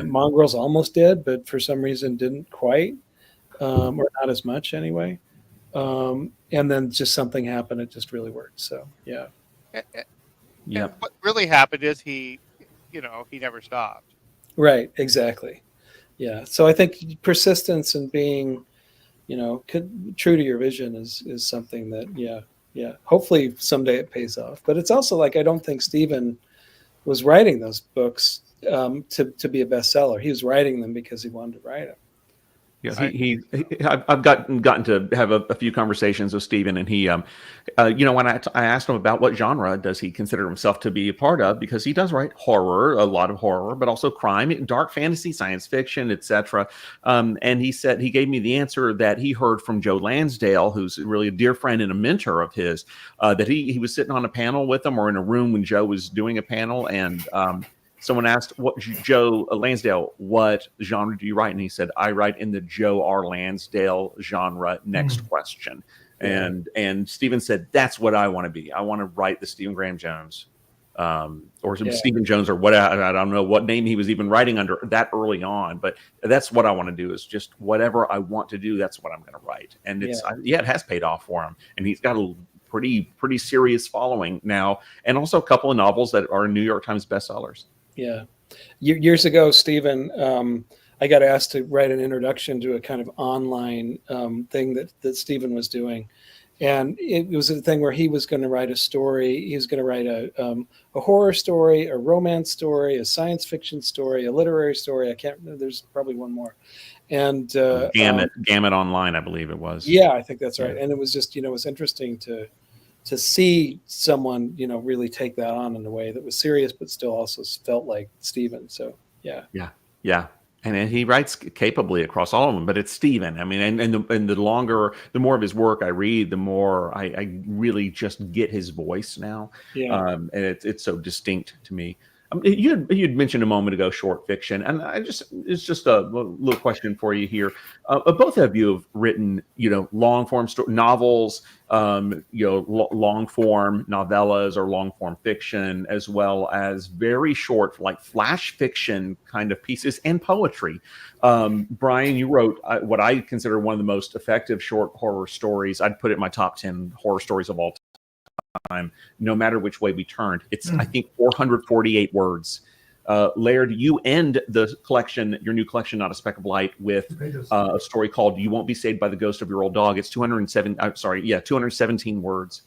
Mongrels almost did, but for some reason didn't quite, or not as much anyway. And then just something happened; it just really worked. So yeah. Yeah. What really happened is he never stopped. Right. Exactly. Yeah. So I think persistence and being, true to your vision is something that, Yeah. Hopefully someday it pays off. But it's also like, I don't think Stephen was writing those books to be a bestseller. He was writing them because he wanted to write them. Yeah, I've gotten to have a few conversations with Stephen, and he, when I asked him about what genre does he consider himself to be a part of, because he does write horror, a lot of horror, but also crime, dark fantasy, science fiction, etc. And he gave me the answer that he heard from Joe Lansdale, who's really a dear friend and a mentor of his, that he was sitting on a panel with him or in a room when Joe was doing a panel, and someone asked, "What Joe Lansdale? What genre do you write?" And he said, "I write in the Joe R. Lansdale genre." Next question. And Stephen said, "That's what I want to be. I want to write the Stephen Graham Jones, or some Stephen Jones, or what. I don't know what name he was even writing under that early on, but that's what I want to do. Is just whatever I want to do. That's what I'm going to write." And it has paid off for him, and he's got a pretty serious following now, and also a couple of novels that are New York Times bestsellers. Yeah. Years ago, Stephen, I got asked to write an introduction to a kind of online thing that Stephen was doing. And it was a thing where he was going to write a story. He was going to write a horror story, a romance story, a science fiction story, a literary story. I can't remember. There's probably one more. And Gamut Online, I believe it was. Yeah, I think that's right. And it was just, it was interesting to see someone, really take that on in a way that was serious, but still also felt like Stephen. So, yeah. And he writes capably across all of them, but it's Stephen. I mean, and the more of his work I read, the more I really just get his voice now. Yeah. And it's so distinct to me. You'd mentioned a moment ago short fiction, and it's just a little question for you here. Both of you have written, long form novels, long form novellas or long form fiction, as well as very short, like flash fiction kind of pieces, and poetry. Brian, you wrote what I consider one of the most effective short horror stories. I'd put it in my top 10 horror stories of all time, no matter which way we turned. It's I think 448 words. Laird, you end the collection, your new collection, Not a Speck of Light, with a story called "You Won't Be Saved by the Ghost of Your Old Dog." It's 217 words.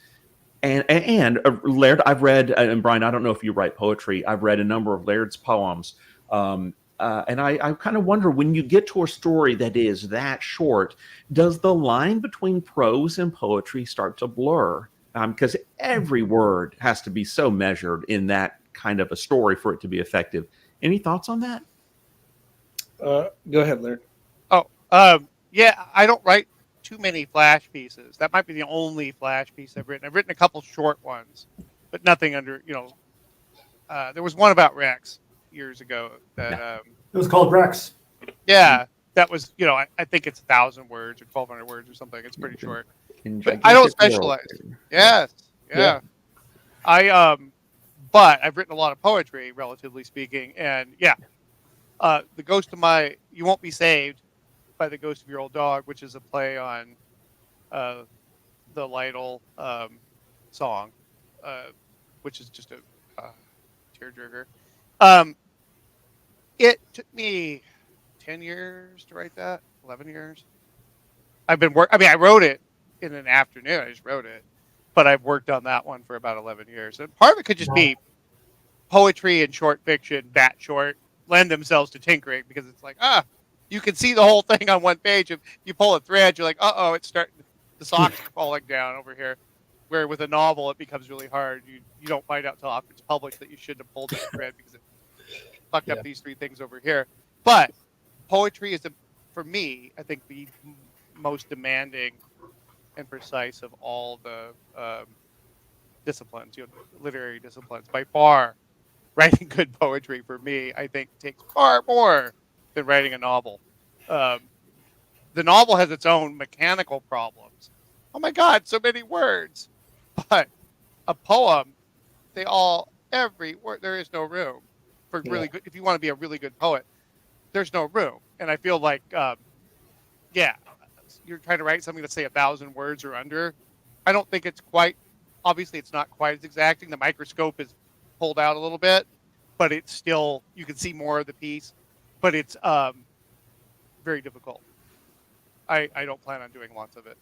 And Laird, I've read, and Brian, I don't know if you write poetry. I've read a number of Laird's poems, and I kind of wonder, when you get to a story that is that short, does the line between prose and poetry start to blur? Because every word has to be so measured in that kind of a story for it to be effective. Any thoughts on that? Go ahead, Laird. I don't write too many flash pieces. That might be the only flash piece I've written. I've written a couple short ones, but nothing under, there was one about Rex years ago that it was called Rex. Yeah, that was, I think it's 1,000 words or 1,200 words or something. It's pretty short. But I don't specialize. Yes. Yeah. But I've written a lot of poetry, relatively speaking, and the ghost of You Won't Be Saved by the Ghost of Your Old Dog, which is a play on the Lytle song, which is just a tearjerker. It took me 10 years to write that, 11 years. I wrote it in an afternoon. I just wrote it, but I've worked on that one for about 11 years. And part of it could just be poetry and short fiction, that short, lend themselves to tinkering, because it's like, you can see the whole thing on one page. If you pull a thread, you're like, it's starting, the socks are falling down over here. Where with a novel, it becomes really hard. You don't find out till after it's published that you shouldn't have pulled this thread because it fucked up these three things over here. But poetry is, for me, I think the most demanding and precise of all the disciplines, literary disciplines. By far, writing good poetry for me, I think, takes far more than writing a novel. The novel has its own mechanical problems. Oh my God, so many words. But a poem, every word, there is no room for really good. If you want to be a really good poet, there's no room. And I feel like, you're trying to write something that's say 1,000 words or under. I don't think it's quite, obviously it's not quite as exacting. The microscope is pulled out a little bit, but it's still, you can see more of the piece, but it's very difficult. I don't plan on doing lots of it.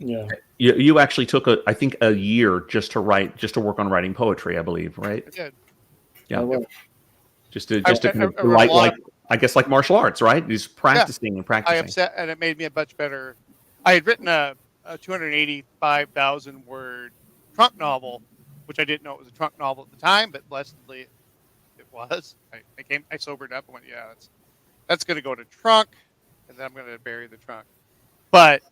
Yeah. You actually took I think a year just to work on writing poetry, I believe, right? I did. Yeah. Well, Just to I kind of wrote a lot. I guess like martial arts, right? Just practicing and I practicing. upset, and it made me a much better. I had written a 285,000 word trunk novel, which I didn't know it was a trunk novel at the time, but blessedly it was. I sobered up and went, yeah, that's going to go to trunk, and then I'm going to bury the trunk. But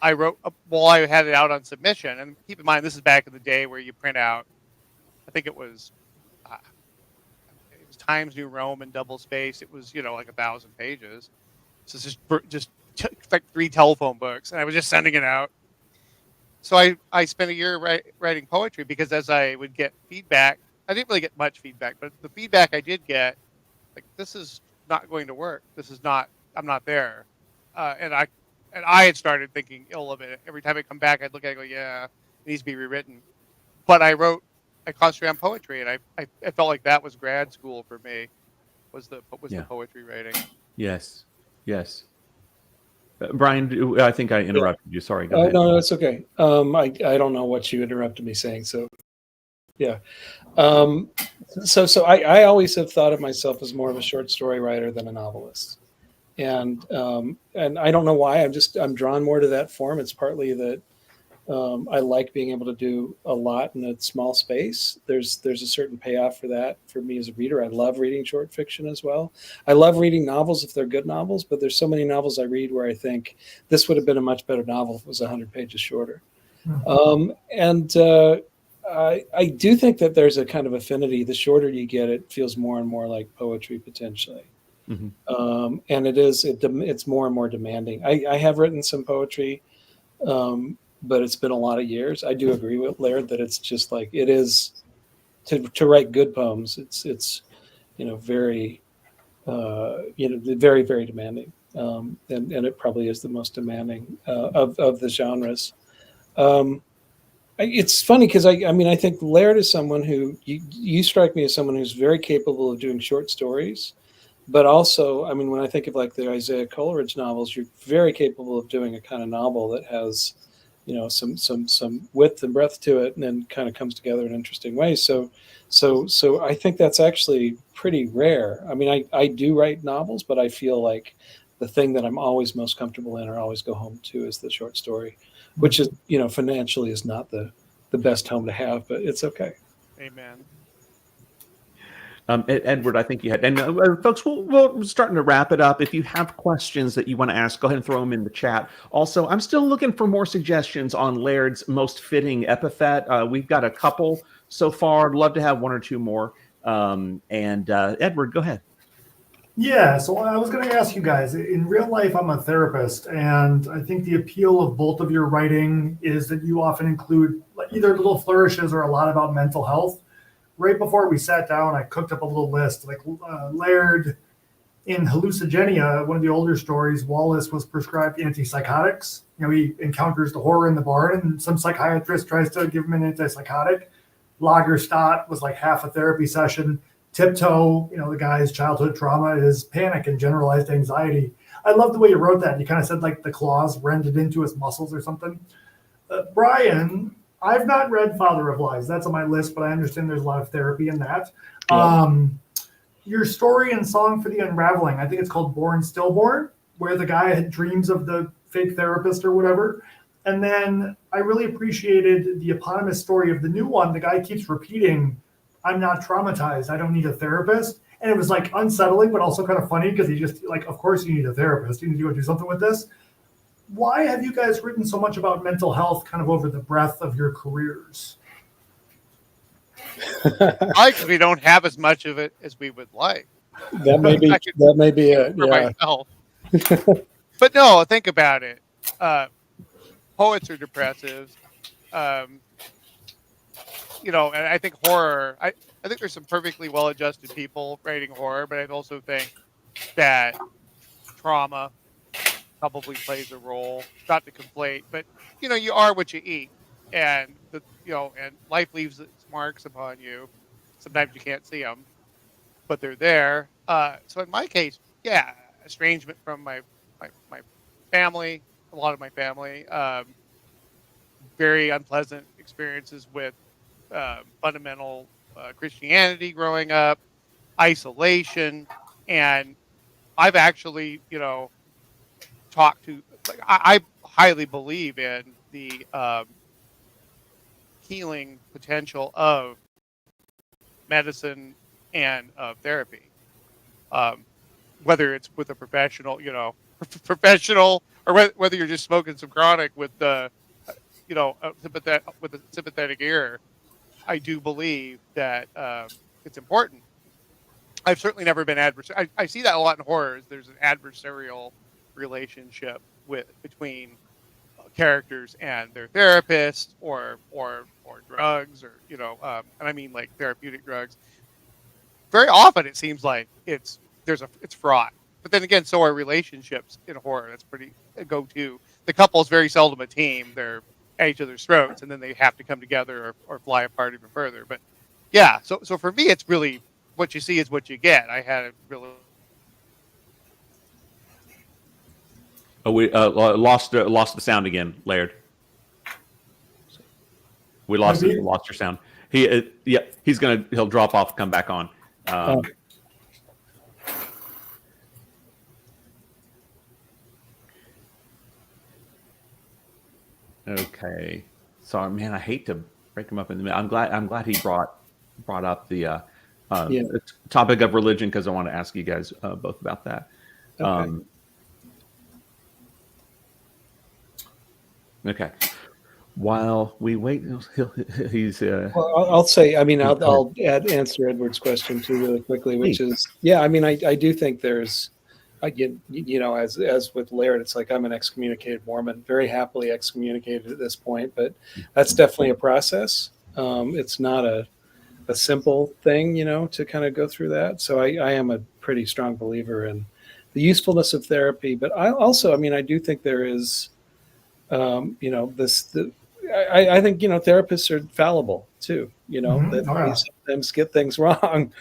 I wrote while I had it out on submission, and keep in mind this is back in the day where you print out. I think it was Times New Roman double space. It was like 1,000 pages. So it's just like 3 telephone books, and I was just sending it out. So I spent a year writing poetry, because as I would get feedback, I didn't really get much feedback, but the feedback I did get, like, this is not going to work. This is not. I'm not there. And I had started thinking ill of it. Every time I come back, I'd look at it and go, yeah, it needs to be rewritten. But I concentrated on poetry, and I felt like that was grad school for me. Was the poetry writing? Yes. Brian, I think I interrupted you. Sorry. Go ahead. No, that's okay. I don't know what you interrupted me saying. So, yeah. So I always have thought of myself as more of a short story writer than a novelist, and I don't know why. I'm drawn more to that form. It's partly that I like being able to do a lot in a small space. There's a certain payoff for that for me as a reader. I love reading short fiction as well. I love reading novels if they're good novels, but there's so many novels I read where I think this would have been a much better novel if it was 100 pages shorter. I do think that there's a kind of affinity. The shorter you get, it feels more and more like poetry potentially. Mm-hmm. And it's more and more demanding. I have written some poetry, but it's been a lot of years. I do agree with Laird that it's just like it is to write good poems. It's very very, very demanding, and it probably is the most demanding of the genres. It's funny because I think Laird is someone who you strike me as someone who's very capable of doing short stories, but also when I think of like the Isaiah Coleridge novels, you're very capable of doing a kind of novel that has some width and breadth to it, and then kind of comes together in interesting ways. So I think that's actually pretty rare. I do write novels, but I feel like the thing that I'm always most comfortable in or always go home to is the short story, which is financially is not the best home to have, but it's okay. Amen. Edward, I think you had, and folks, we're starting to wrap it up. If you have questions that you want to ask, go ahead and throw them in the chat. Also, I'm still looking for more suggestions on Laird's most fitting epithet. We've got a couple so far. I'd love to have 1 or 2 more. Edward, go ahead. Yeah, so I was going to ask you guys, in real life, I'm a therapist, and I think the appeal of both of your writing is that you often include either little flourishes or a lot about mental health. Right before we sat down, I cooked up a little list. Like Laird, in Hallucigenia, one of the older stories, Wallace was prescribed antipsychotics. He encounters the horror in the barn, and some psychiatrist tries to give him an antipsychotic. Lagerstadt was like half a therapy session. Tiptoe, the guy's childhood trauma is panic and generalized anxiety. I love the way you wrote that. You kind of said like the claws rended into his muscles or something. Brian, I've not read Father of Lies. That's on my list, but I understand there's a lot of therapy in that. Yeah. Your story and Song for the Unraveling, I think it's called Born Stillborn, where the guy had dreams of the fake therapist or whatever. And then I really appreciated the eponymous story of the new one. The guy keeps repeating, I'm not traumatized. I don't need a therapist. And it was like unsettling, but also kind of funny because he just like, of course you need a therapist. You need to go do something with this. Why have you guys written so much about mental health kind of over the breadth of your careers? Because we don't have as much of it as we would like. That may be it. For myself. But no, think about it. Poets are depressive. And I think horror, I think there's some perfectly well-adjusted people writing horror, but I also think that trauma probably plays a role. Not to conflate, but you are what you eat, and and life leaves its marks upon you. Sometimes you can't see them, but they're there. So in my case, estrangement from my family, a lot of my family, very unpleasant experiences with fundamental Christianity growing up, isolation, and I've actually, talked to, like, I highly believe in the healing potential of medicine and of therapy. Whether it's with a professional, professional, or whether you're just smoking some chronic with the, with a sympathetic ear, I do believe that it's important. I've certainly never been adversarial. I see that a lot in horrors. There's an adversarial relationship between characters and their therapist, or drugs, or and I mean like therapeutic drugs. Very often it seems like it's fraught. But then again, so are relationships in horror. That's pretty a go-to. The couple is very seldom a team. They're at each other's throats, and then they have to come together or fly apart even further. But yeah, so for me, it's really what you see is what you get. I had a really We lost the sound again, Laird. We lost your sound. He'll drop off and come back on. Okay. Sorry, man. I hate to break him up in the middle. I'm glad he brought up the topic of religion, because I want to ask you guys both about that. Okay. Okay. While we wait, he's. Well, I'll say. I mean, I'll answer Edward's question too really quickly, which is, I mean, I do think there's, as with Laird, it's like I'm an excommunicated Mormon, very happily excommunicated at this point, but that's definitely a process. It's not a simple thing, to kind of go through that. So I am a pretty strong believer in the usefulness of therapy, but I also, I mean, I do think there is. I think therapists are fallible too. That they sometimes get things wrong,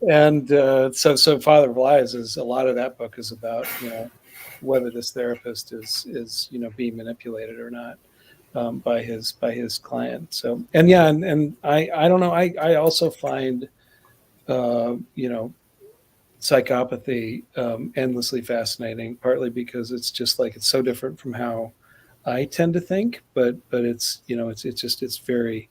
and so Father of Lies is a lot of that book is about whether this therapist is being manipulated or not by his client. So and I don't know. I also find psychopathy endlessly fascinating, partly because it's just like it's so different from how I tend to think, but it's it's very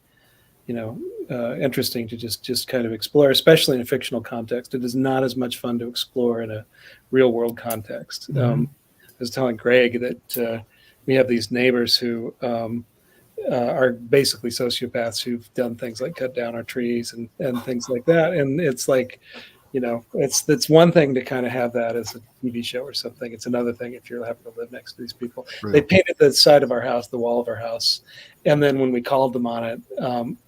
interesting to just kind of explore, especially in a fictional context. It is not as much fun to explore in a real world context. I was telling Greg that we have these neighbors who are basically sociopaths who've done things like cut down our trees and things like that, and it's like. It's one thing to kind of have that as a TV show or something. It's another thing if you're having to live next to these people. Right. They painted the side of our house, the wall of our house. And then when we called them on it,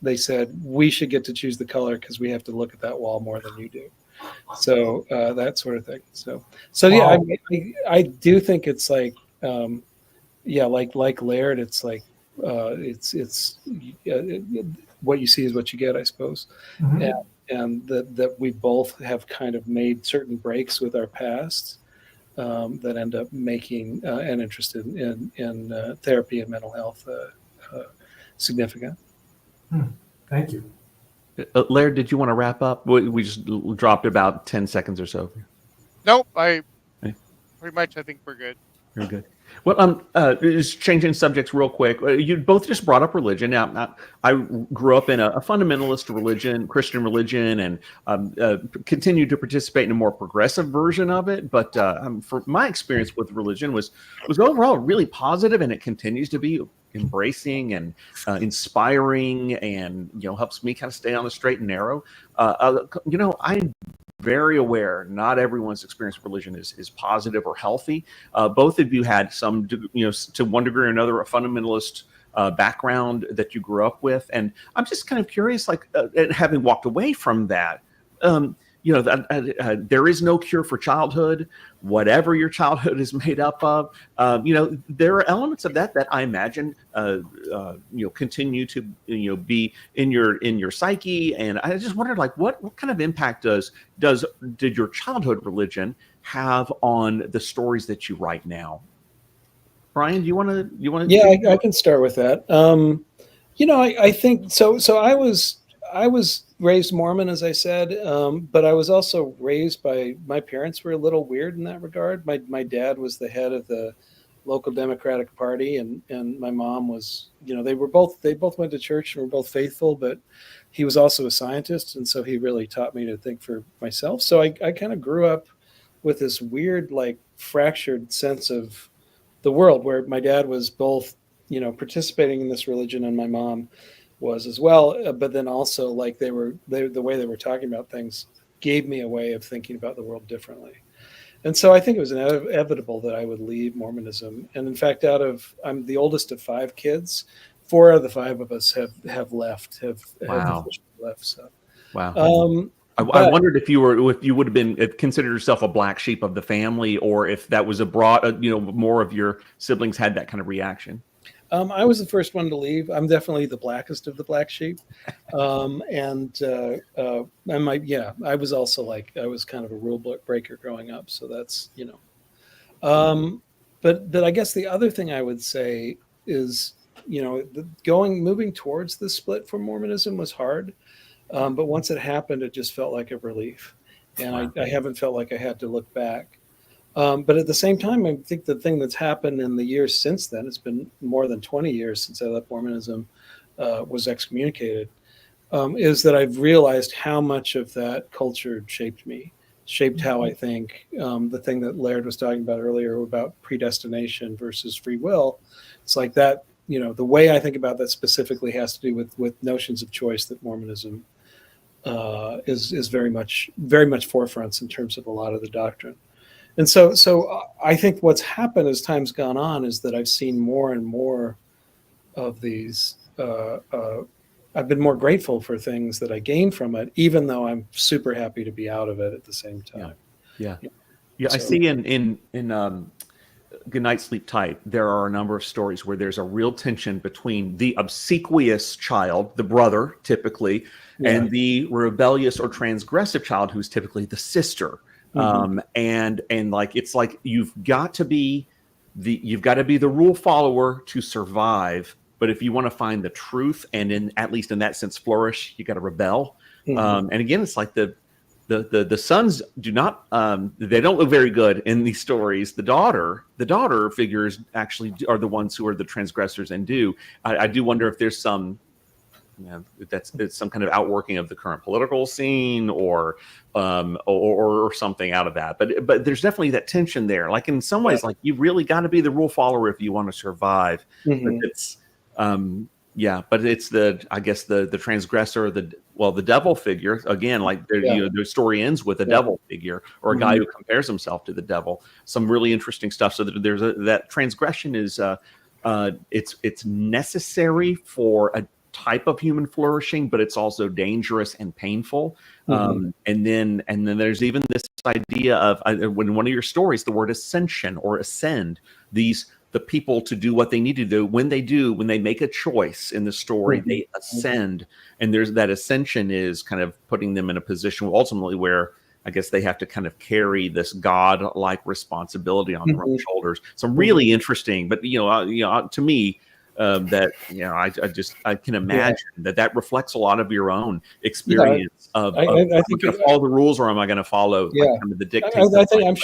they said, we should get to choose the color because we have to look at that wall more than you do. So that sort of thing. So yeah, I do think it's like, like Laird, it's like, it's what you see is what you get, I suppose. Mm-hmm. And that we both have kind of made certain breaks with our past that end up making and interested in therapy and mental health significant. Thank you. Laird, did you want to wrap up? We just dropped about 10 seconds or so. Nope, pretty much I think we're good. Very good. Well, just changing subjects real quick. You both just brought up religion. Now, I grew up in a fundamentalist religion, Christian religion, and continued to participate in a more progressive version of it. But for my experience with religion was overall really positive, and it continues to be embracing and inspiring, and helps me kind of stay on the straight and narrow. I'm very aware not everyone's experience with religion is positive or healthy. Both of you had some, to one degree or another, a fundamentalist background that you grew up with, and I'm just kind of curious, like having walked away from that, there is no cure for childhood, whatever your childhood is made up of. There are elements of that I imagine, continue to, be in your psyche. And I just wondered, like, what kind of impact did your childhood religion have on the stories that you write now? Brian, do you want to? Yeah, I can start with that. I think so. So I was raised Mormon, as I said, but I was also raised by my parents were a little weird in that regard. My dad was the head of the local Democratic Party, and my mom was, they both went to church and were both faithful, but he was also a scientist, and so he really taught me to think for myself. So I kind of grew up with this weird, like, fractured sense of the world, where my dad was both, participating in this religion, and my mom was as well. But then also, like, the way they were talking about things gave me a way of thinking about the world differently. And so I think it was inevitable that I would leave Mormonism. And in fact, I'm the oldest of 5 kids. 4 out of the 5 of us have left, have officially left. So, Wow. I wondered if you would have been considered yourself a black sheep of the family, or if that was more of your siblings had that kind of reaction. I was the first one to leave. I'm definitely the blackest of the black sheep. I was also, like, I was kind of a rule book breaker growing up. So that's, but I guess the other thing I would say is, moving towards the split from Mormonism was hard. But once it happened, it just felt like a relief. And I haven't felt like I had to look back. But at the same time, I think the thing that's happened in the years since then, it's been more than 20 years since I left Mormonism, was excommunicated, is that I've realized how much of that culture shaped how I think. The thing that Laird was talking about earlier about predestination versus free will, it's like that, the way I think about that specifically has to do with notions of choice that Mormonism is very much forefronts in terms of a lot of the doctrine. And so I think what's happened as time's gone on is that I've seen more and more of these. I've been more grateful for things that I gained from it, even though I'm super happy to be out of it at the same time. Yeah. I see in Good Night, Sleep Tight, there are a number of stories where there's a real tension between the obsequious child, the brother typically, and the rebellious or transgressive child, who's typically the sister. And like, it's like you've got to be the rule follower to survive. But if you want to find the truth and at least in that sense flourish, you got to rebel. And again, it's like the sons do not they don't look very good in these stories. The daughter figures actually are the ones who are the transgressors and do. I do wonder if there's some, it's some kind of outworking of the current political scene or something out of that. But there's definitely that tension there. Like, in some ways, like, you really got to be the rule follower if you want to survive. But it's but it's the transgressor, the devil figure again. Like, the story ends with a devil figure or a guy who compares himself to the devil. Some really interesting stuff. So that transgression is it's necessary for a type of human flourishing, but it's also dangerous and painful. And then there's even this idea of, when one of your stories, the word ascension or ascend, the people to do what they need to do. When they make a choice in the story, they ascend. And there's that ascension is kind of putting them in a position ultimately where I guess they have to kind of carry this God-like responsibility on their own shoulders. Some really interesting, but to me, I can imagine that reflects a lot of your own experience of I think going to follow the rules, or am I going to follow kind of the dictates? I'm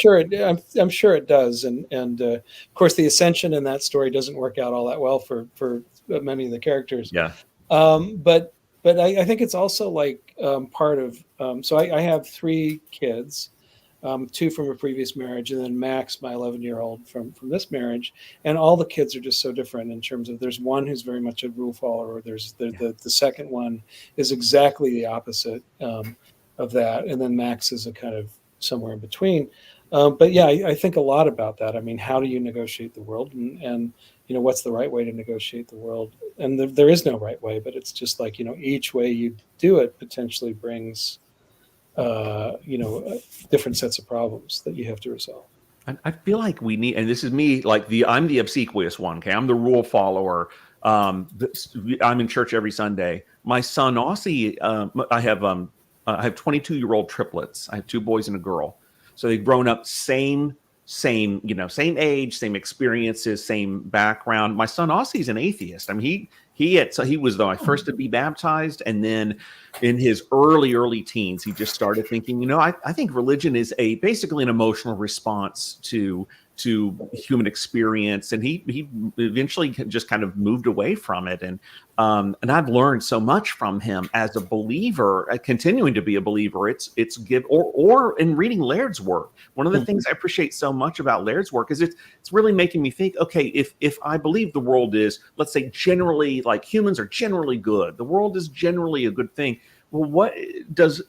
sure it does, and of course the ascension in that story doesn't work out all that well for many of the characters. But I think it's also like part of. So I have 3 kids. 2 from a previous marriage, and then Max, my 11-year-old from this marriage. And all the kids are just so different in terms of, there's one who's very much a rule follower. There's the second one is exactly the opposite of that. And then Max is a kind of somewhere in between. But yeah, I think a lot about that. I mean, how do you negotiate the world, and what's the right way to negotiate the world? And there is no right way, but it's just like, each way you do it potentially brings different sets of problems that you have to resolve. I feel like we need, and this is me, like I'm the obsequious one. Okay, I'm the rule follower. I'm in church every Sunday. My son Aussie, I have 22-year-old triplets. I have 2 boys and a girl. So they've grown up same age, same experiences, same background. My son Aussie's an atheist. I mean, he was my first to be baptized, and then in his early teens, he just started thinking, I think religion is basically an emotional response to human experience, and he eventually just kind of moved away from it, and I've learned so much from him as a believer, continuing to be a believer. It's give or in reading Laird's work. One of the things I appreciate so much about Laird's work is it's really making me think, okay, if I believe the world is, let's say, generally, like humans are generally good, the world is generally a good thing. Well, what does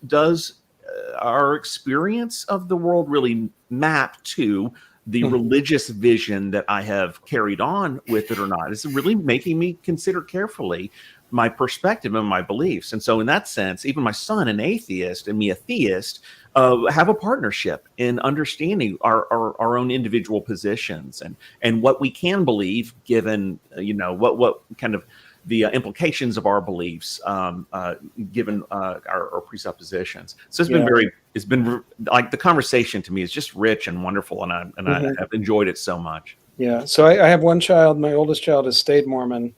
our experience of the world really map to the religious vision that I have carried on with it or not? It's really making me consider carefully my perspective and my beliefs. And so in that sense, even my son, an atheist, and me, a theist, have a partnership in understanding our own individual positions and what we can believe, given, what kind of the implications of our beliefs, given our presuppositions. So it's been like the conversation to me is just rich and wonderful, and I have enjoyed it so much. Yeah. So I have one child. My oldest child has stayed Mormon.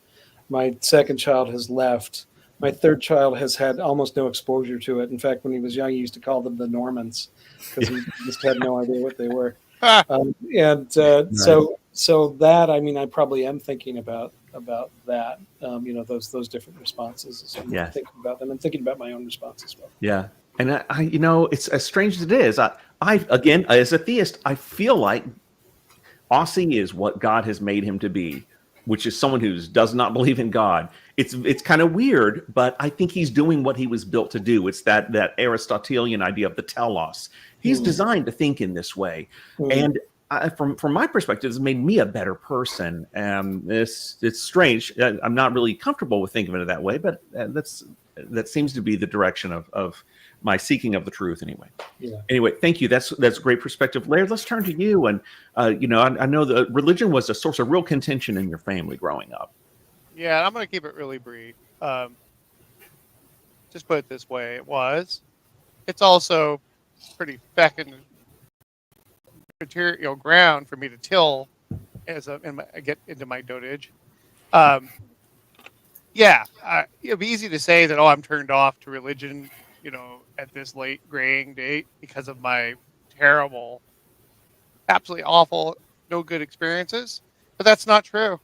My second child has left. My third child has had almost no exposure to it. In fact, when he was young, he used to call them the Normans because he just had no idea what they were. Nice. So that, I probably am thinking about that, those different responses. Yeah. Thinking about them and thinking about my own response as well. Yeah. And I it's as strange as it is. I again, as a theist, I feel like Aussie is what God has made him to be, which is someone who does not believe in God. It's kind of weird, but I think he's doing what he was built to do. It's that Aristotelian idea of the telos. He's designed to think in this way, and from my perspective, it's made me a better person. It's strange. I'm not really comfortable with thinking of it that way, but that seems to be the direction of my seeking of the truth anyway. Yeah. Anyway, thank you. That's great perspective. Laird, let's turn to you. And, I know that religion was a source of real contention in your family growing up. Yeah, I'm going to keep it really brief. Just put it this way. It's also pretty feckin' material ground for me to till as I get into my dotage. It'd be easy to say that, I'm turned off to religion, at this late graying date because of my terrible, absolutely awful, no good experiences. But that's not true.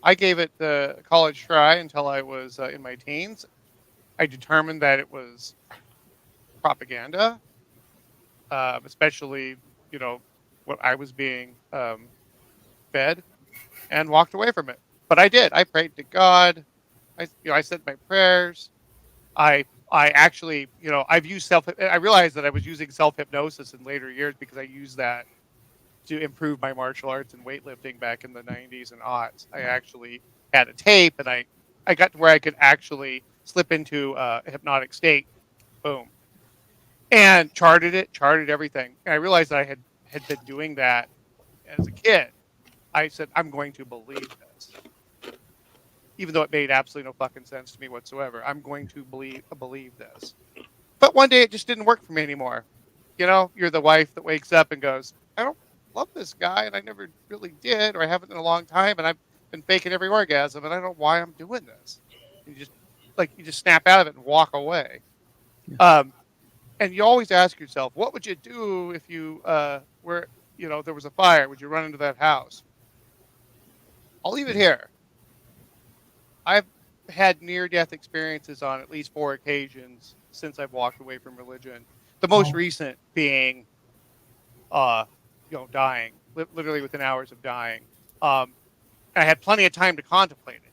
I gave it the college try until I was in my teens. I determined that it was propaganda, especially, what I was being fed, and walked away from it. But I did. I prayed to God. I said my prayers. I actually, I've used I realized that I was using self-hypnosis in later years because I used that to improve my martial arts and weightlifting back in the 90s and aughts. I actually had a tape, and I got to where I could actually slip into a hypnotic state. Boom. And charted everything. And I realized that I had been doing that as a kid. I said, I'm going to believe this. Even though it made absolutely no fucking sense to me whatsoever. I'm going to believe this. But one day it just didn't work for me anymore. You're the wife that wakes up and goes, I don't love this guy, and I never really did, or I haven't in a long time, and I've been faking every orgasm, and I don't know why I'm doing this. And you just snap out of it and walk away. Yeah. And you always ask yourself, what would you do if you there was a fire? Would you run into that house? I'll leave it here. I've had near-death experiences on at least 4 occasions since I've walked away from religion. The most recent being, dying, literally within hours of dying. I had plenty of time to contemplate it.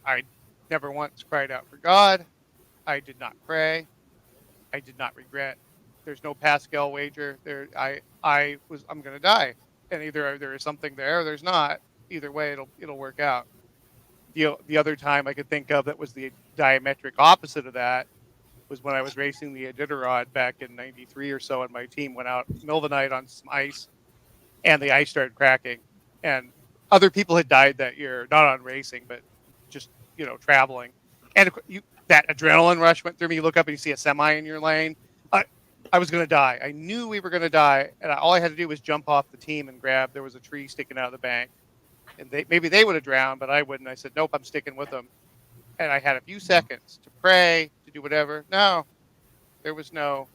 I never once cried out for God. I did not pray. I did not regret. There's no Pascal wager. I'm going to die, and either there is something there or there's not. Either way, it'll work out. The other time I could think of that was the diametric opposite of that was when I was racing the Iditarod back in '93 or so, and my team went out in the middle of the night on some ice, and the ice started cracking. And other people had died that year, not on racing, but just traveling. And that adrenaline rush went through me. You look up and you see a semi in your lane. I was going to die. I knew we were going to die, and all I had to do was jump off the team and grab. There was a tree sticking out of the bank, and maybe they would have drowned, but I wouldn't. I said, nope, I'm sticking with them. And I had a few seconds to pray, to do whatever. No, there was no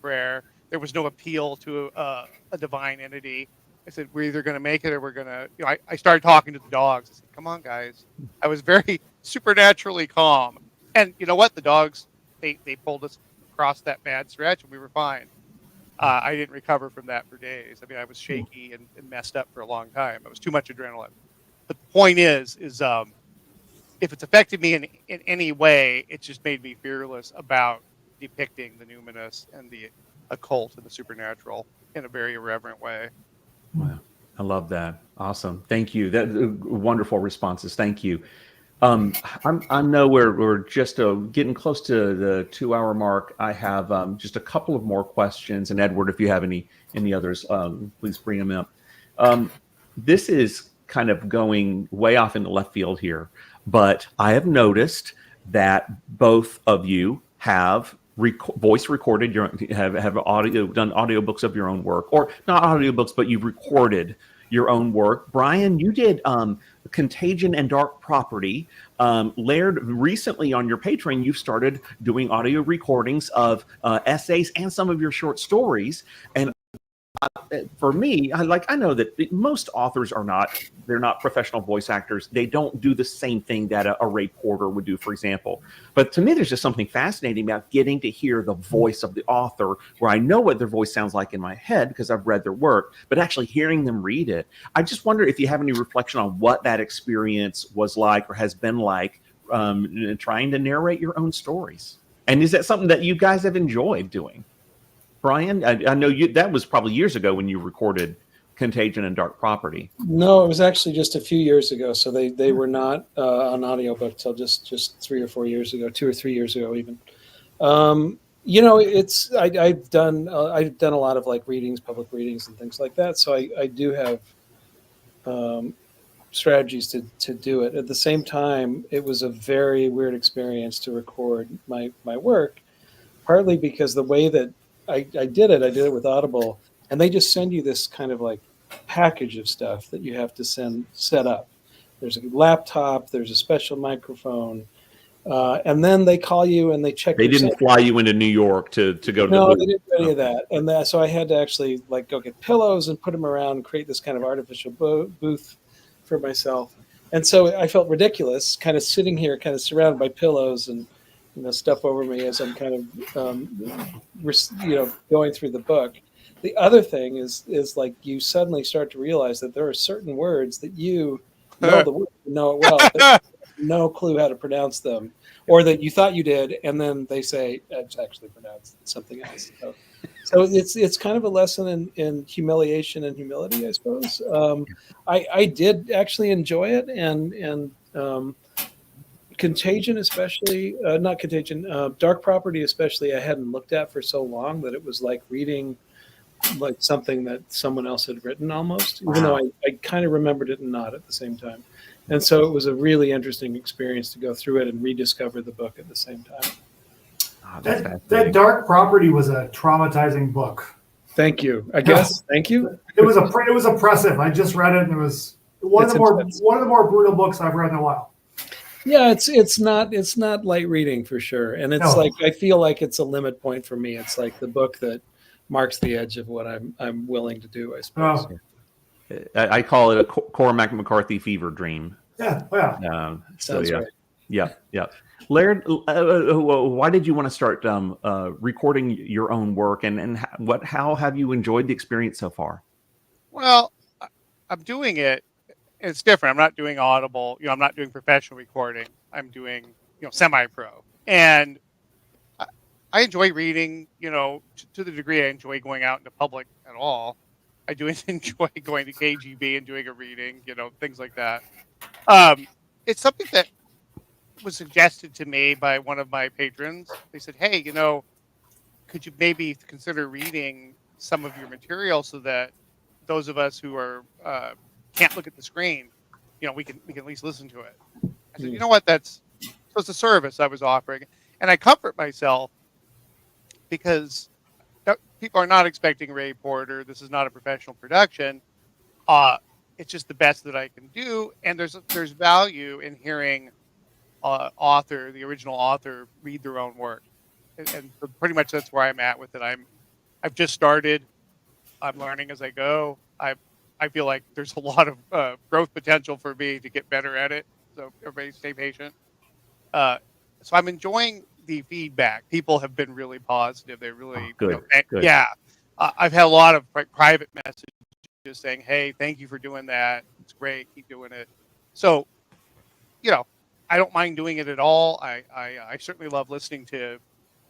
prayer. There was no appeal to a divine entity. I said, we're either going to make it or we're going to, I started talking to the dogs. I said, come on, guys. I was very supernaturally calm. And you know what? The dogs, they pulled us across that bad stretch and we were fine. I didn't recover from that for days. I mean, I was shaky and messed up for a long time. It was too much adrenaline. But the point is if it's affected me in any way, it just made me fearless about depicting the numinous and the occult and the supernatural in a very irreverent way. Wow. I love that. Awesome. Thank you. That wonderful responses. Thank you. I know we're just getting close to the 2-hour mark. I have just a couple of more questions, and Edward, if you have any others, please bring them up. This is kind of going way off in the left field here, but I have noticed that both of you have voice recorded have audio done audiobooks of your own work, or not audiobooks, but you've recorded your own work. Brian, you did Contagion and Dark Property. Laird, recently on your Patreon, you've started doing audio recordings of essays and some of your short stories. And for me, I know that most authors they're not professional voice actors. They don't do the same thing that a Ray Porter would do, for example. But to me, there's just something fascinating about getting to hear the voice of the author, where I know what their voice sounds like in my head because I've read their work, but actually hearing them read it. I just wonder if you have any reflection on what that experience was like or has been like, trying to narrate your own stories. And is that something that you guys have enjoyed doing? Brian, I know that was probably years ago when you recorded Contagion and Dark Property. No, it was actually just a few years ago. So they were not on audiobook till just 3 or 4 years ago, 2 or 3 years ago even. I've done a lot of like readings, public readings and things like that. So I do have strategies to do it. At the same time, it was a very weird experience to record my work, partly because the way that I did it with Audible, and they just send you this kind of like package of stuff that you have to set up. There's a laptop, there's a special microphone, and then they call you and they check. They didn't fly you into New York to go to No, they didn't do any of that. And so I had to actually like go get pillows and put them around and create this kind of artificial booth for myself. And so I felt ridiculous, kind of sitting here, kind of surrounded by pillows and stuff over me as I'm kind of going through the book. The other thing is like you suddenly start to realize that there are certain words that you know the word, you know it well, but you have no clue how to pronounce them, or that you thought you did, and then they say it's actually pronounced something else. So it's kind of a lesson in humiliation and humility, I suppose. I did actually enjoy it, and Contagion especially, not Contagion, Dark Property especially, I hadn't looked at for so long that it was like reading like something that someone else had written almost, even though I kind of remembered it and not at the same time. And so it was a really interesting experience to go through it and rediscover the book at the same time. That Dark Property was a traumatizing book. Thank you. I guess. Thank you. It was oppressive. I just read it, and it was one of the more brutal books I've read in a while. Yeah, it's not light reading for sure, and it's like I feel like it's a limit point for me. It's like the book that marks the edge of what I'm willing to do, I suppose. I call it a Cormac McCarthy fever dream. Yeah, Sounds right. Yeah. Laird, why did you want to start recording your own work, and how have you enjoyed the experience so far? Well, I'm doing it. It's different. I'm not doing Audible. I'm not doing professional recording. I'm doing, semi-pro. And I enjoy reading, to the degree I enjoy going out into public at all. I do enjoy going to KGB and doing a reading, things like that. It's something that was suggested to me by one of my patrons. They said, hey, could you maybe consider reading some of your material so that those of us who are can't look at the screen, we can at least listen to it. I said, you know what, it's a service I was offering, and I comfort myself because people are not expecting Ray Porter. This is not a professional production. it's just the best that I can do. And there's value in hearing the original author, read their own work, and so pretty much that's where I'm at with it. I've just started. I'm learning as I go. I feel like there's a lot of growth potential for me to get better at it. So everybody stay patient. So I'm enjoying the feedback. People have been really positive. They really, good. Good. Yeah. I've had a lot of private messages saying, "Hey, thank you for doing that. It's great. Keep doing it." So, I don't mind doing it at all. I certainly love listening to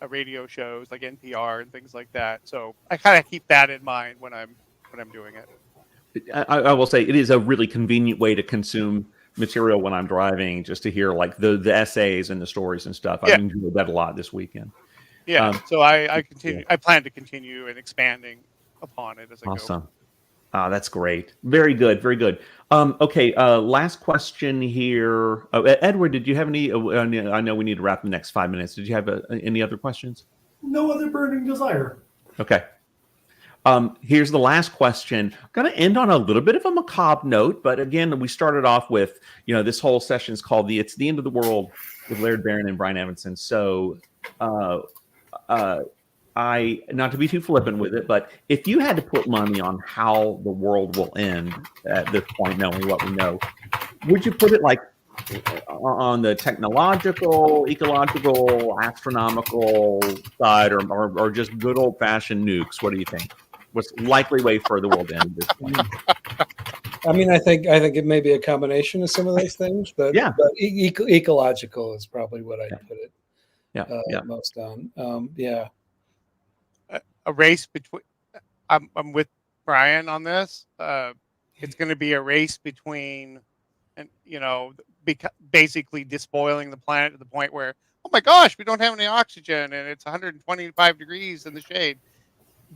radio shows like NPR and things like that. So I kind of keep that in mind when I'm doing it. I will say it is a really convenient way to consume material when I'm driving, just to hear like the essays and the stories and stuff. Yeah. I enjoyed that a lot this weekend. Yeah. So I continue. I plan to continue and expanding upon it as I go. Awesome. That's great. Very good. Very good. Okay. Last question here. Edward, did you have any? I know we need to wrap in the next 5 minutes. Did you have any other questions? No other burning desire. Okay. Here's the last question. I'm going to end on a little bit of a macabre note, but again, we started off with, this whole session is called It's the End of the World with Laird Barron and Brian Evenson. So, not to be too flippant with it, but if you had to put money on how the world will end at this point, knowing what we know, would you put it like on the technological, ecological, astronomical side, or just good old fashioned nukes? What do you think? What's likely way for the world to end this point? I mean, I think it may be a combination of some of those things, but yeah, but ecological is probably what I'd put it. Most on. A race between. I'm with Brian on this. It's going to be a race between, and basically despoiling the planet to the point where, oh my gosh, we don't have any oxygen and it's 125 degrees in the shade,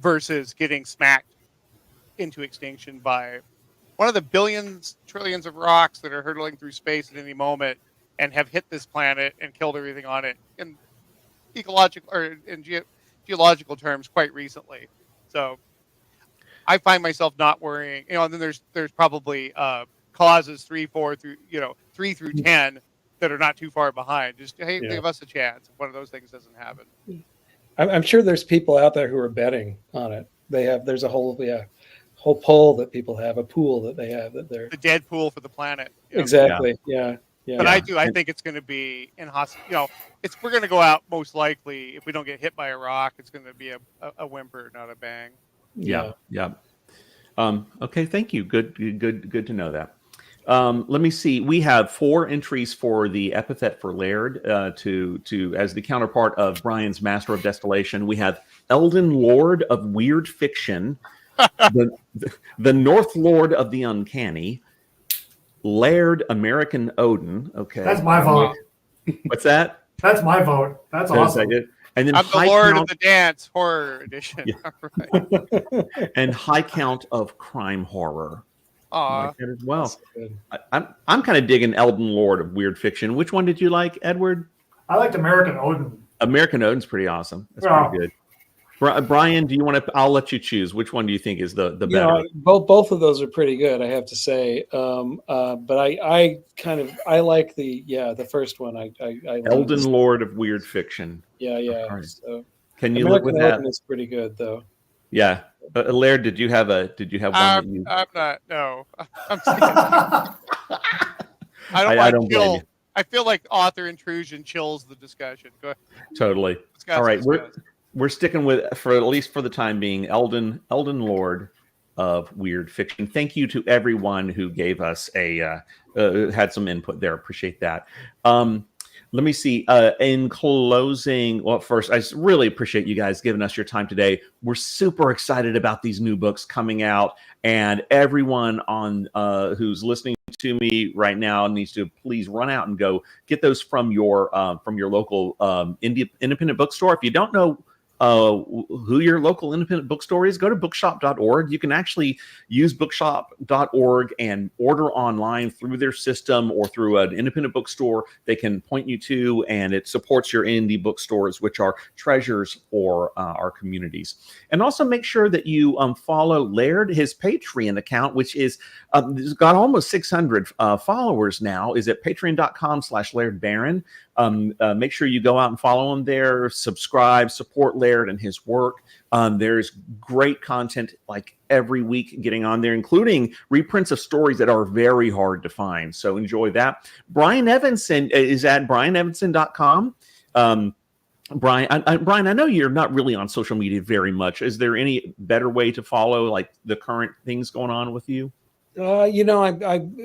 versus getting smacked into extinction by one of the billions, trillions of rocks that are hurtling through space at any moment and have hit this planet and killed everything on it in ecological or in geological terms quite recently. So I find myself not worrying, and then there's probably causes 3 through 10 that are not too far behind. Just, hey, give us a chance if one of those things doesn't happen. I'm sure there's people out there who are betting on it. There's a whole poll that people have, a pool that they have that they're the dead pool for the planet. Exactly. Yeah. But I think it's going to be we're going to go out most likely, if we don't get hit by a rock, it's going to be a whimper, not a bang. Yeah. Okay. Thank you. Good to know that. Let me see. We have 4 entries for the epithet for Laird to as the counterpart of Brian's Master of Distillation. We have Eldon Lord of Weird Fiction, the North Lord of the Uncanny, Laird American Odin. Okay, that's my vote. What's that? That's my vote. That's awesome. And then I'm the Lord of the Dance Horror Edition. Yeah. And High Count of Crime Horror. Like that as well. I'm kind of digging Eldon Lord of Weird Fiction. Which one did you like, Edward? I liked American Odin. American Odin's pretty awesome. That's pretty good. Brian, do you want to? I'll let you choose. Which one do you think is the better? Both of those are pretty good, I have to say. But I like the first one. I Eldon Lord of Weird Fiction. Yeah. Right. So can you American live with that? Odin is pretty good though. Yeah. Laird, did you have one that you? I'm not. No. I don't blame you. I feel like author intrusion chills the discussion. Go ahead. Totally. All right, we're sticking with, for at least for the time being, Eldon Lord of Weird Fiction. Thank you to everyone who gave us had some input there. Appreciate that. Let me see. In closing, well, first, I just really appreciate you guys giving us your time today. We're super excited about these new books coming out, and everyone on who's listening to me right now needs to please run out and go get those from your local independent bookstore. If you don't know who your local independent bookstore is, go to bookshop.org. You can actually use bookshop.org and order online through their system or through an independent bookstore they can point you to, and it supports your indie bookstores, which are treasures for our communities. And also make sure that you follow Laird. His Patreon account, which is has got almost 600 followers now, is at patreon.com/Laird Barron. Make sure you go out and follow him there, subscribe, support Laird and his work. There's great content like every week getting on there, including reprints of stories that are very hard to find. So enjoy that. Brian Evenson is at brianevenson.com. Brian, I know you're not really on social media very much. Is there any better way to follow like the current things going on with you? I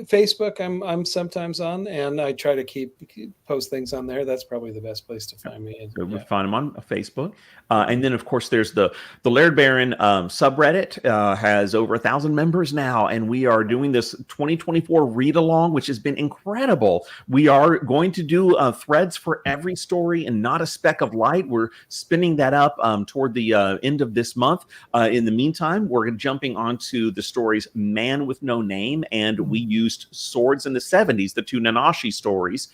Facebook I'm sometimes on, and I try to post things on there. That's probably the best place to find me. So we find him on Facebook. And then of course there's the Laird Barron subreddit has over 1,000 members now, and we are doing this 2024 read along, which has been incredible. We are going to do threads for every story and not a speck of light. We're spinning that up toward the end of this month. In the meantime, we're jumping onto the stories Man with No Name, and we used swords in the 70s, the two Nanashi stories.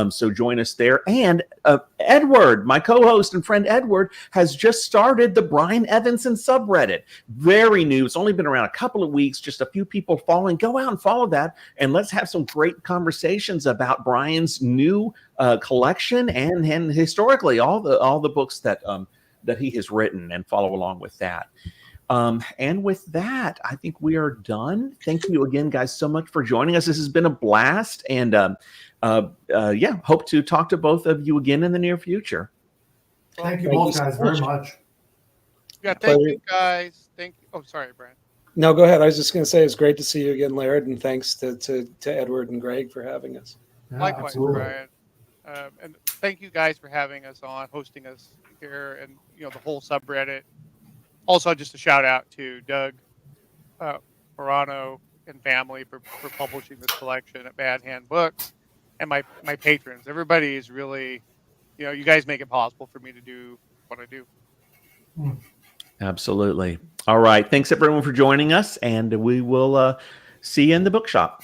So join us there. And Edward, my co-host and friend Edward, has just started the Brian Evenson subreddit. Very new. It's only been around a couple of weeks, just a few people following. Go out and follow that, and let's have some great conversations about Brian's new collection and historically all the books that he has written, and follow along with that. And with that, I think we are done. Thank you again, guys, so much for joining us. This has been a blast, and hope to talk to both of you again in the near future. Thank you both guys very much. Yeah, thank you guys. Thank you. Oh, sorry, Brian. No, go ahead. I was just going to say it's great to see you again, Laird, and thanks to Edward and Greg for having us. Yeah, Likewise, absolutely. Brian. And thank you guys for having us on, hosting us here, and the whole subreddit. Also, just a shout out to Doug Morano and family for publishing this collection at Bad Hand Books, and my patrons. Everybody is really, you guys make it possible for me to do what I do. Absolutely. All right. Thanks everyone for joining us, and we will see you in the bookshop.